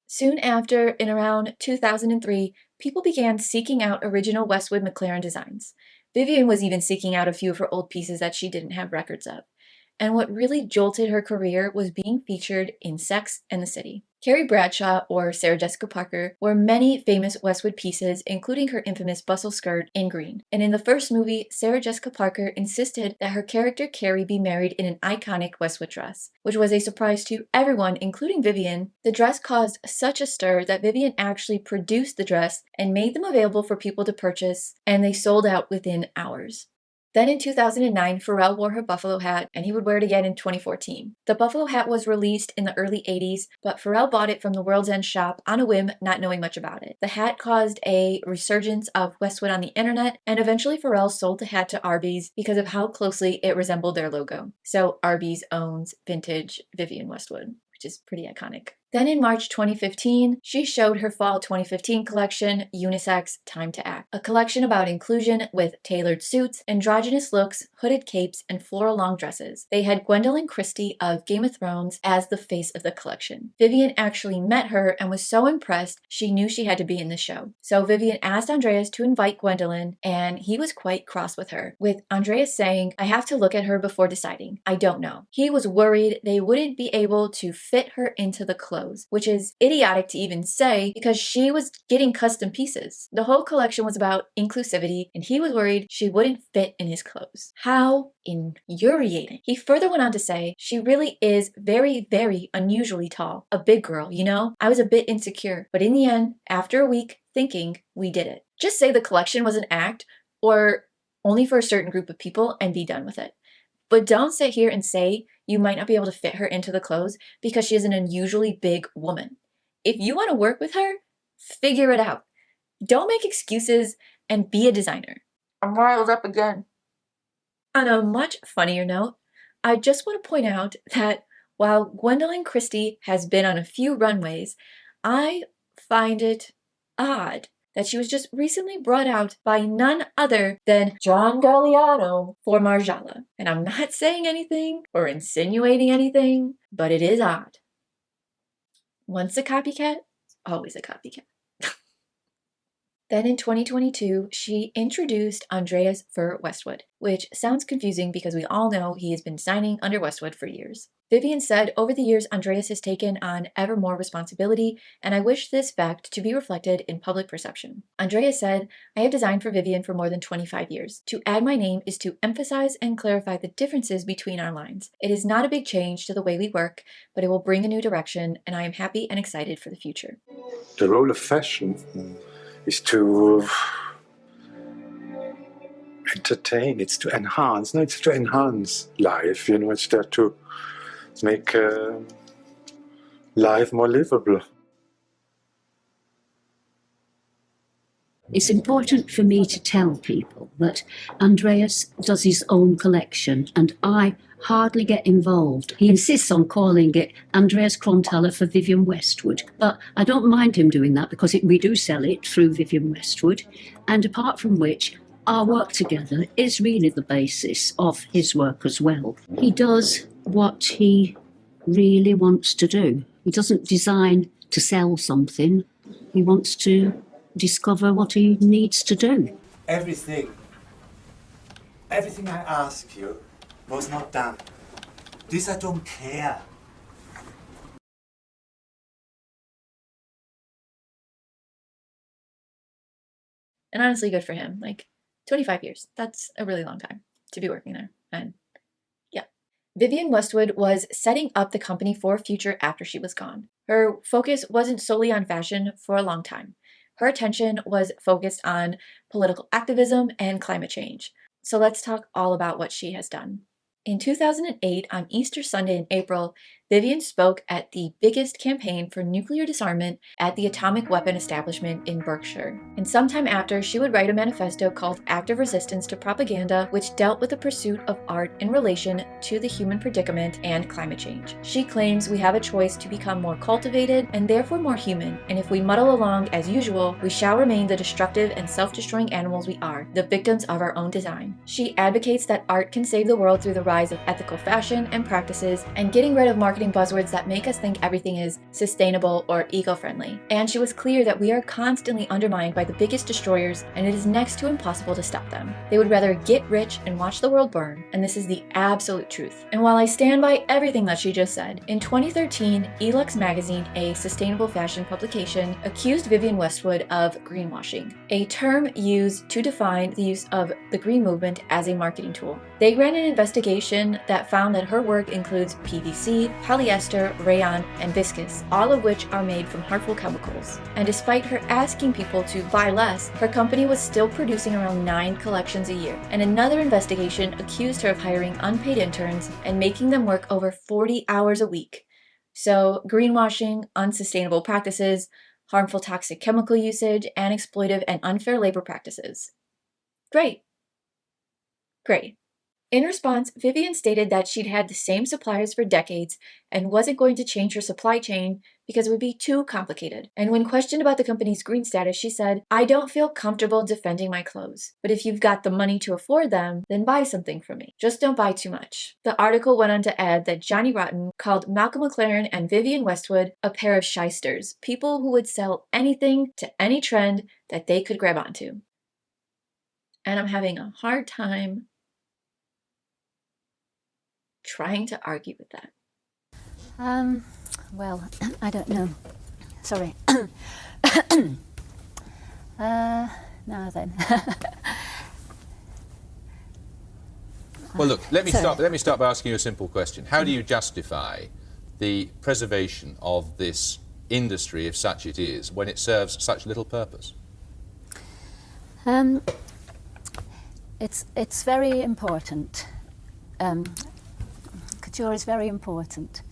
Soon after, in around 2003, people began seeking out original Westwood McLaren designs. Vivienne was even seeking out a few of her old pieces that she didn't have records of. And what really jolted her career was being featured in Sex and the City. Carrie Bradshaw, or Sarah Jessica Parker, wore many famous Westwood pieces, including her infamous bustle skirt in green. And in the first movie, Sarah Jessica Parker insisted that her character Carrie be married in an iconic Westwood dress, which was a surprise to everyone, including Vivienne. The dress caused such a stir that Vivienne actually produced the dress and made them available for people to purchase, and they sold out within hours. Then in 2009, Pharrell wore her buffalo hat, and he would wear it again in 2014. The buffalo hat was released in the early 80s, but Pharrell bought it from the World's End shop on a whim, not knowing much about it. The hat caused a resurgence of Westwood on the internet, and eventually Pharrell sold the hat to Arby's because of how closely it resembled their logo. So Arby's owns vintage Vivienne Westwood, which is pretty iconic. Then in March 2015, she showed her fall 2015 collection, Unisex Time to Act, a collection about inclusion with tailored suits, androgynous looks, hooded capes, and floral long dresses. They had Gwendolyn Christie of Game of Thrones as the face of the collection. Vivienne actually met her and was so impressed she knew she had to be in the show. So Vivienne asked Andreas to invite Gwendolyn, and he was quite cross with her, with Andreas saying, "I have to look at her before deciding. I don't know." He was worried they wouldn't be able to fit her into the clothes, which is idiotic to even say because she was getting custom pieces. The whole collection was about inclusivity, and he was worried she wouldn't fit in his clothes. How infuriating. He further went on to say, "She really is very, very unusually tall. A big girl, you know? I was a bit insecure, but in the end, after a week thinking, we did it." Just say the collection was an act or only for a certain group of people and be done with it. But don't sit here and say you might not be able to fit her into the clothes because she is an unusually big woman. If you want to work with her, figure it out. Don't make excuses and be a designer. I'm riled up again. On a much funnier note, I just want to point out that while Gwendolyn Christie has been on a few runways, I find it odd that she was just recently brought out by none other than John Galliano for Margiela. And I'm not saying anything or insinuating anything, but it is odd. Once a copycat, always a copycat. Then in 2022, she introduced Andreas for Westwood, which sounds confusing because we all know he has been signing under Westwood for years. Vivienne said, over the years, Andreas has taken on ever more responsibility, and I wish this fact to be reflected in public perception. Andreas said, I have designed for Vivienne for more than 25 years. To add my name is to emphasize and clarify the differences between our lines. It is not a big change to the way we work, but it will bring a new direction, and I am happy and excited for the future. The role of fashion is to entertain, it's to enhance. No, it's to enhance life, you know, it's there to make life more livable. It's important for me to tell people that Andreas does his own collection and I hardly get involved. He insists on calling it Andreas Krontaler for Vivienne Westwood, but I don't mind him doing that because we do sell it through Vivienne Westwood, and apart from which, our work together is really the basis of his work as well. He does what he really wants to do. He doesn't design to sell something. He wants to discover what he needs to do. Everything I ask you was not done. This I don't care. And honestly, good for him. 25 years. That's a really long time to be working there. And yeah. Vivienne Westwood was setting up the company for a future after she was gone. Her focus wasn't solely on fashion for a long time. Her attention was focused on political activism and climate change. So let's talk all about what she has done. In 2008, on Easter Sunday in April, Vivienne spoke at the biggest campaign for nuclear disarmament at the atomic weapon establishment in Berkshire. And sometime after, she would write a manifesto called Active Resistance to Propaganda, which dealt with the pursuit of art in relation to the human predicament and climate change. She claims we have a choice to become more cultivated and therefore more human, and if we muddle along as usual, we shall remain the destructive and self-destroying animals we are, the victims of our own design. She advocates that art can save the world through the rise of ethical fashion and practices and getting rid of marketing buzzwords that make us think everything is sustainable or eco-friendly. And she was clear that we are constantly undermined by the biggest destroyers, and it is next to impossible to stop them. They would rather get rich and watch the world burn, and this is the absolute truth. And while I stand by everything that she just said, in 2013, Elux magazine, a sustainable fashion publication, accused Vivienne Westwood of greenwashing, a term used to define the use of the green movement as a marketing tool. They ran an investigation that found that her work includes PVC, polyester, rayon, and viscose, all of which are made from harmful chemicals. And despite her asking people to buy less, her company was still producing around 9 collections a year. And another investigation accused her of hiring unpaid interns and making them work over 40 hours a week. So greenwashing, unsustainable practices, harmful toxic chemical usage, and exploitive and unfair labor practices. Great. Great. In response, Vivienne stated that she'd had the same suppliers for decades and wasn't going to change her supply chain because it would be too complicated. And when questioned about the company's green status, she said, I don't feel comfortable defending my clothes, but if you've got the money to afford them, then buy something from me. Just don't buy too much. The article went on to add that Johnny Rotten called Malcolm McLaren and Vivienne Westwood a pair of shysters, people who would sell anything to any trend that they could grab onto. And I'm having a hard time trying to argue with that. Well, I don't know. Sorry. Now then. Well, look, let me start by asking you a simple question. How do you justify the preservation of this industry, if such it is, when it serves such little purpose? It's very important. Couture is very important.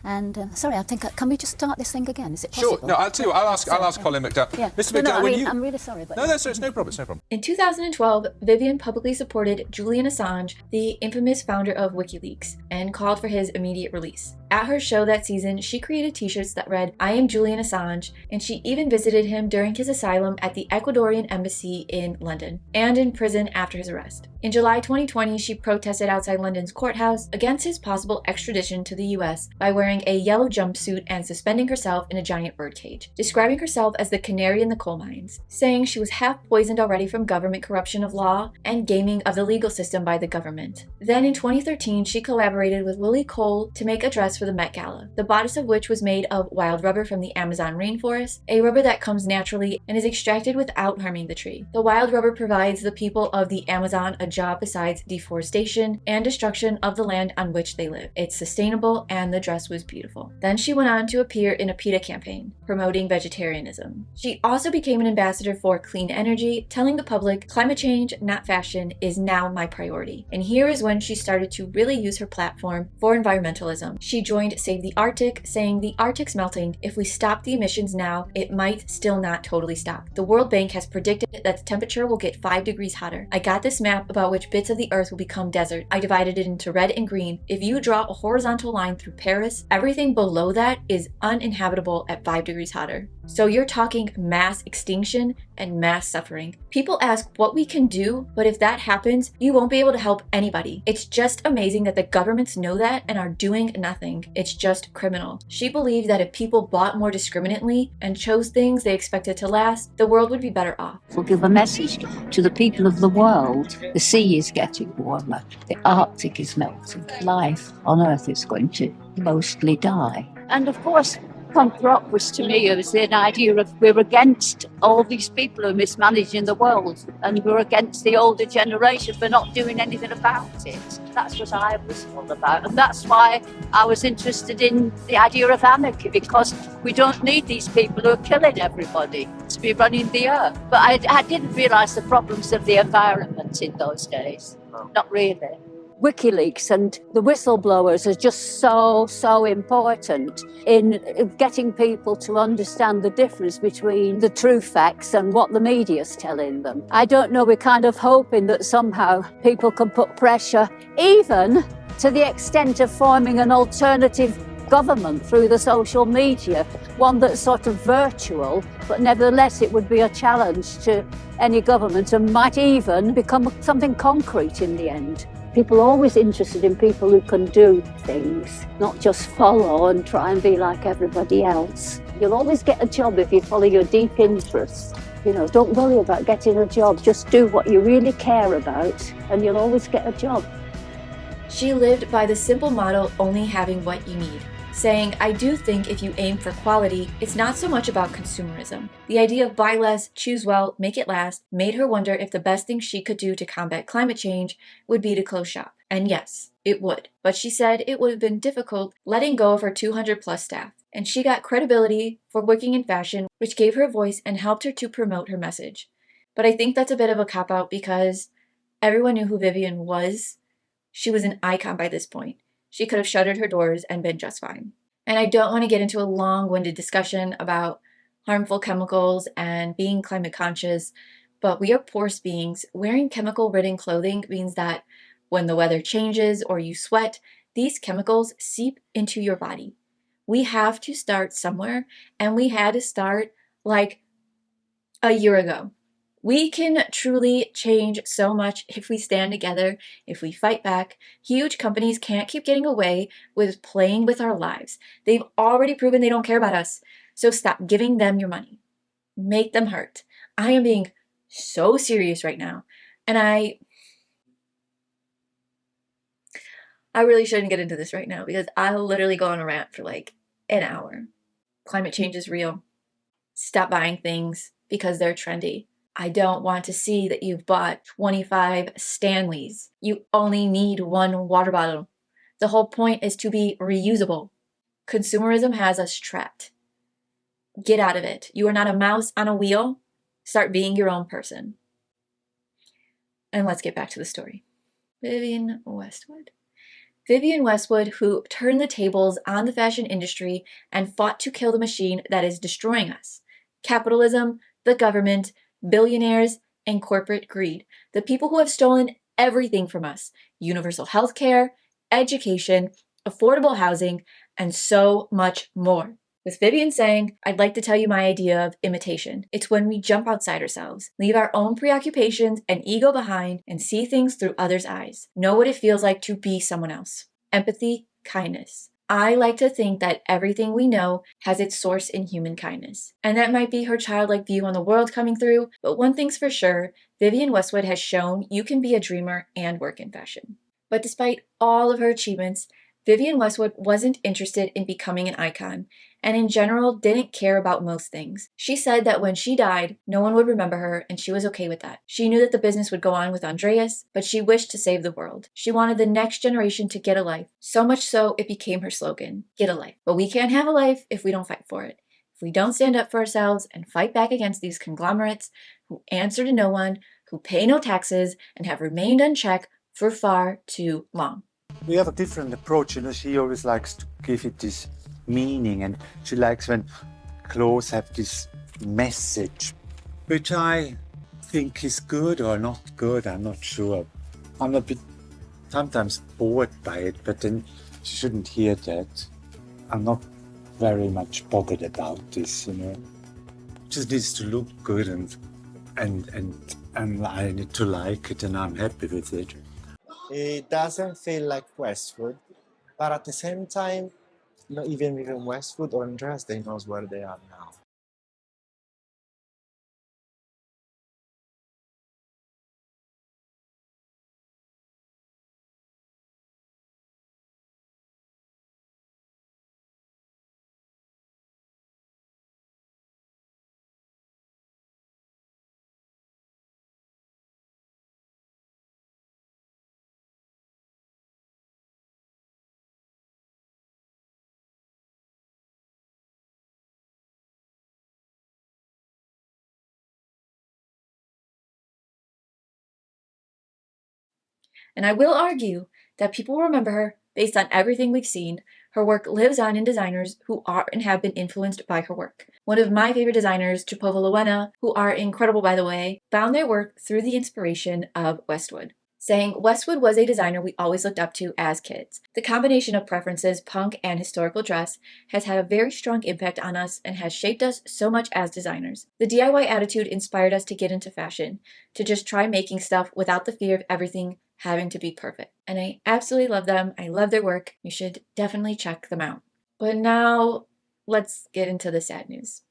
And sorry, I think can we just start this thing again? Is it possible? Sure. No, I'll tell you what, I'll ask Colin McDowell. Yeah. Mr. No, McDowell, I'm really sorry, but no, it's no problem. It's no problem. In 2012, Vivienne publicly supported Julian Assange, the infamous founder of WikiLeaks, and called for his immediate release. At her show that season, she created t-shirts that read, "I am Julian Assange," and she even visited him during his asylum at the Ecuadorian embassy in London, and in prison after his arrest. In July 2020, she protested outside London's courthouse against his possible extradition to the US by wearing a yellow jumpsuit and suspending herself in a giant birdcage, describing herself as the canary in the coal mines, saying she was half poisoned already from government corruption of law and gaming of the legal system by the government. Then in 2013, she collaborated with Willie Cole to make a dress for the Met Gala, the bodice of which was made of wild rubber from the Amazon rainforest, a rubber that comes naturally and is extracted without harming the tree. The wild rubber provides the people of the Amazon a job besides deforestation and destruction of the land on which they live. It's sustainable, and the dress was beautiful. Then she went on to appear in a PETA campaign, promoting vegetarianism. She also became an ambassador for clean energy, telling the public, "Climate change, not fashion, is now my priority." And here is when she started to really use her platform for environmentalism. She joined Save the Arctic, saying, "The Arctic's melting. If we stop the emissions now, it might still not totally stop. The World Bank has predicted that the temperature will get 5 degrees hotter. I got this map about which bits of the earth will become desert. I divided it into red and green. If you draw a horizontal line through Paris, everything below that is uninhabitable at 5 degrees hotter." So you're talking mass extinction and mass suffering. People ask what we can do, but if that happens, you won't be able to help anybody. It's just amazing that the governments know that and are doing nothing. It's just criminal. She believed that if people bought more discriminately and chose things they expected to last, the world would be better off. We'll give a message to the people of the world. The sea is getting warmer. The Arctic is melting. Life on Earth is going to mostly die. And of course, punk rock was to me, it was an idea of we're against all these people who are mismanaging the world, and we're against the older generation for not doing anything about it. That's what I was all about, and that's why I was interested in the idea of anarchy, because we don't need these people who are killing everybody to be running the earth. But I didn't realise the problems of the environment in those days, not really. WikiLeaks and the whistleblowers are just so important in getting people to understand the difference between the true facts and what the media's telling them. I don't know, we're kind of hoping that somehow people can put pressure, even to the extent of forming an alternative government through the social media, one that's sort of virtual, but nevertheless it would be a challenge to any government and might even become something concrete in the end. People are always interested in people who can do things, not just follow and try and be like everybody else. You'll always get a job if you follow your deep interests. You know, don't worry about getting a job, just do what you really care about and you'll always get a job. She lived by the simple motto, only having what you need, saying, "I do think if you aim for quality, it's not so much about consumerism." The idea of buy less, choose well, make it last made her wonder if the best thing she could do to combat climate change would be to close shop. And yes, it would. But she said it would have been difficult letting go of her 200 plus staff. And she got credibility for working in fashion, which gave her a voice and helped her to promote her message. But I think that's a bit of a cop-out because everyone knew who Vivienne was. She was an icon by this point. She could have shuttered her doors and been just fine. And I don't want to get into a long-winded discussion about harmful chemicals and being climate conscious, but we are porous beings. Wearing chemical-ridden clothing means that when the weather changes or you sweat, these chemicals seep into your body. We have to start somewhere, and we had to start like a year ago. We can truly change so much if we stand together, if we fight back. Huge companies can't keep getting away with playing with our lives. They've already proven they don't care about us. So stop giving them your money. Make them hurt. I am being so serious right now. And I really shouldn't get into this right now because I'll literally go on a rant for like an hour. Climate change is real. Stop buying things because they're trendy. I don't want to see that you've bought 25 Stanleys. You only need one water bottle. The whole point is to be reusable. Consumerism has us trapped. Get out of it. You are not a mouse on a wheel. Start being your own person. And let's get back to the story. Vivienne Westwood. Vivienne Westwood, who turned the tables on the fashion industry and fought to kill the machine that is destroying us. Capitalism, the government, billionaires, and corporate greed. The people who have stolen everything from us. Universal health care, education, affordable housing, and so much more. With Vivienne saying, I'd like to tell you my idea of imitation. It's when we jump outside ourselves, leave our own preoccupations and ego behind, and see things through others' eyes. Know what it feels like to be someone else. Empathy, kindness. I like to think that everything we know has its source in human kindness. And that might be her childlike view on the world coming through, but one thing's for sure, Vivienne Westwood has shown you can be a dreamer and work in fashion. But despite all of her achievements, Vivienne Westwood wasn't interested in becoming an icon, and in general didn't care about most things. She said that when she died, no one would remember her, and she was okay with that. She knew that the business would go on with Andreas, but she wished to save the world. She wanted the next generation to get a life, so much so it became her slogan, get a life. But we can't have a life if we don't fight for it. If we don't stand up for ourselves and fight back against these conglomerates who answer to no one, who pay no taxes, and have remained unchecked for far too long. We have a different approach, she always likes to give it this meaning, and she likes when clothes have this message, which I think is good or not good, I'm not sure. I'm a bit sometimes bored by it, but then she shouldn't hear that. I'm not very much bothered about this, Just needs to look good and I need to like it, and I'm happy with it. It doesn't feel like Westwood, but at the same time, even Vivienne Westwood or Andreas, they knows where they are now. And I will argue that people will remember her based on everything we've seen. Her work lives on in designers who are and have been influenced by her work. One of my favorite designers, Lowena, who are incredible by the way, found their work through the inspiration of Westwood, saying Westwood was a designer we always looked up to as kids. The combination of preferences, punk and historical dress, has had a very strong impact on us and has shaped us so much as designers. The DIY attitude inspired us to get into fashion, to just try making stuff without the fear of everything having to be perfect. And I absolutely love them. I love their work. You should definitely check them out. But now, let's get into the sad news.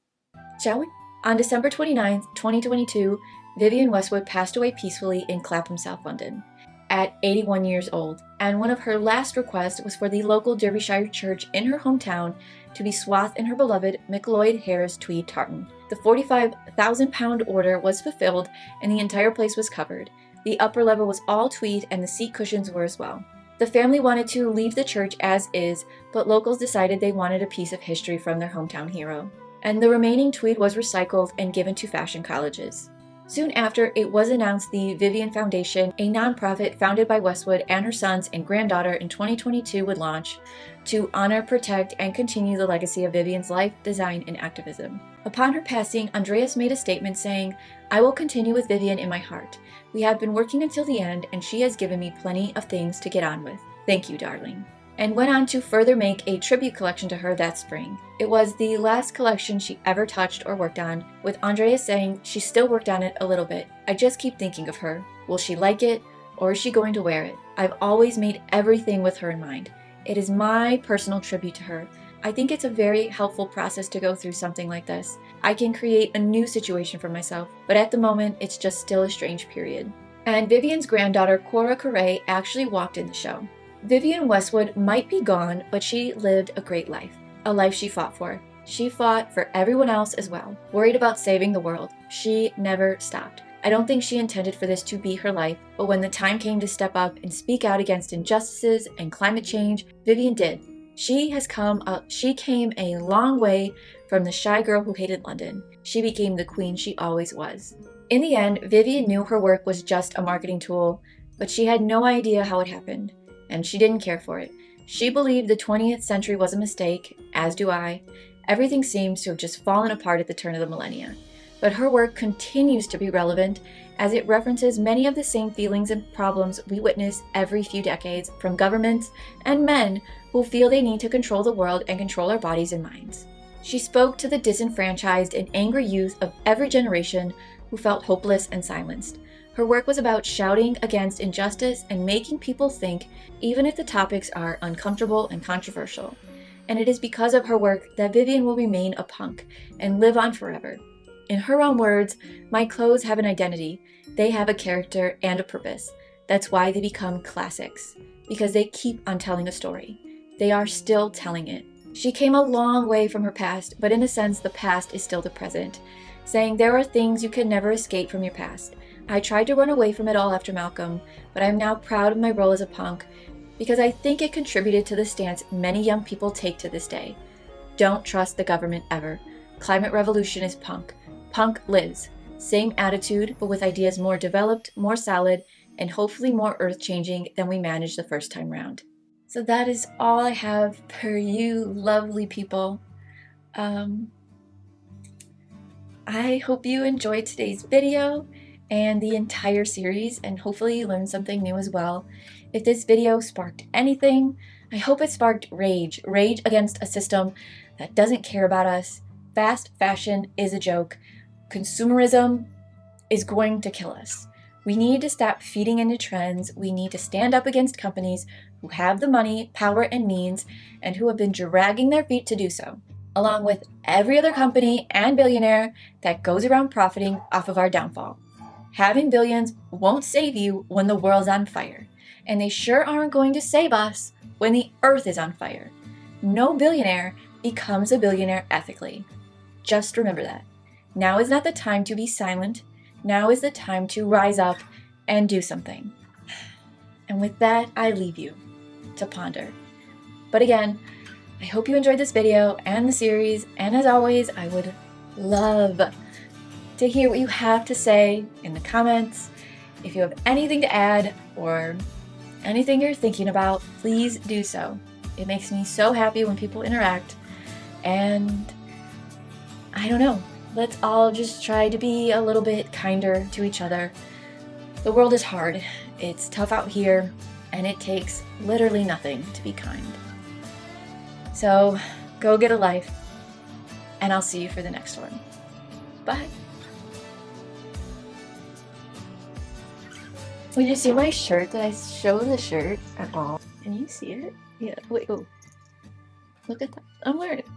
Shall we? On December 29th, 2022, Vivienne Westwood passed away peacefully in Clapham, South London, at 81 years old. And one of her last requests was for the local Derbyshire church in her hometown to be swathed in her beloved McLeod Harris tweed tartan. The £45,000 order was fulfilled and the entire place was covered. The upper level was all tweed and the seat cushions were as well. The family wanted to leave the church as is, but locals decided they wanted a piece of history from their hometown hero. And the remaining tweed was recycled and given to fashion colleges. Soon after, it was announced the Vivienne Foundation, a nonprofit founded by Westwood and her sons and granddaughter in 2022, would launch to honor, protect, and continue the legacy of Vivienne's life, design, and activism. Upon her passing, Andreas made a statement saying, "I will continue with Vivienne in my heart. We have been working until the end, and she has given me plenty of things to get on with. Thank you, darling." And went on to further make a tribute collection to her that spring. It was the last collection she ever touched or worked on, with Andreas saying she still worked on it a little bit. "I just keep thinking of her. Will she like it, or is she going to wear it? I've always made everything with her in mind. It is my personal tribute to her. I think it's a very helpful process to go through something like this. I can create a new situation for myself, but at the moment, it's just still a strange period." And Vivienne's granddaughter, Cora Correa, actually walked in the show. Vivienne Westwood might be gone, but she lived a great life. A life she fought for. She fought for everyone else as well, worried about saving the world. She never stopped. I don't think she intended for this to be her life, but when the time came to step up and speak out against injustices and climate change, Vivienne did. She came a long way from the shy girl who hated London. She became the queen she always was. In the end, Vivienne knew her work was just a marketing tool, but she had no idea how it happened, and she didn't care for it. She believed the 20th century was a mistake, as do I. Everything seems to have just fallen apart at the turn of the millennia. But her work continues to be relevant, as it references many of the same feelings and problems we witness every few decades from governments and men who feel they need to control the world and control our bodies and minds. She spoke to the disenfranchised and angry youth of every generation who felt hopeless and silenced. Her work was about shouting against injustice and making people think, even if the topics are uncomfortable and controversial. And it is because of her work that Vivienne will remain a punk and live on forever. In her own words, "My clothes have an identity. They have a character and a purpose. That's why they become classics, because they keep on telling a story. They are still telling it." She came a long way from her past, but in a sense, the past is still the present, saying there are things you can never escape from your past. I tried to run away from it all after Malcolm, but I am now proud of my role as a punk because I think it contributed to the stance many young people take to this day. Don't trust the government ever. Climate revolution is punk. Punk lives. Same attitude, but with ideas more developed, more solid, and hopefully more earth-changing than we managed the first time round. So that is all I have for you lovely people. I hope you enjoyed today's video and the entire series, and hopefully you learned something new as well. If this video sparked anything, I hope it sparked rage. Rage against a system that doesn't care about us. Fast fashion is a joke. Consumerism is going to kill us. We need to stop feeding into trends. We need to stand up against companies who have the money, power, and means, and who have been dragging their feet to do so, along with every other company and billionaire that goes around profiting off of our downfall. Having billions won't save you when the world's on fire, and they sure aren't going to save us when the earth is on fire. No billionaire becomes a billionaire ethically. Just remember that. Now is not the time to be silent. Now is the time to rise up and do something. And with that, I leave you to ponder. But again, I hope you enjoyed this video and the series, and as always, I would love to hear what you have to say in the comments. If you have anything to add or anything you're thinking about, please do so. It makes me so happy when people interact, and I don't know, let's all just try to be a little bit kinder to each other. The world is hard, it's tough out here, and it takes literally nothing to be kind. So go get a life, and I'll see you for the next one. Bye. Did you see my shirt? Did I show the shirt at all? Can you see it? Yeah, wait, oh. Look at that. I'm wearing it.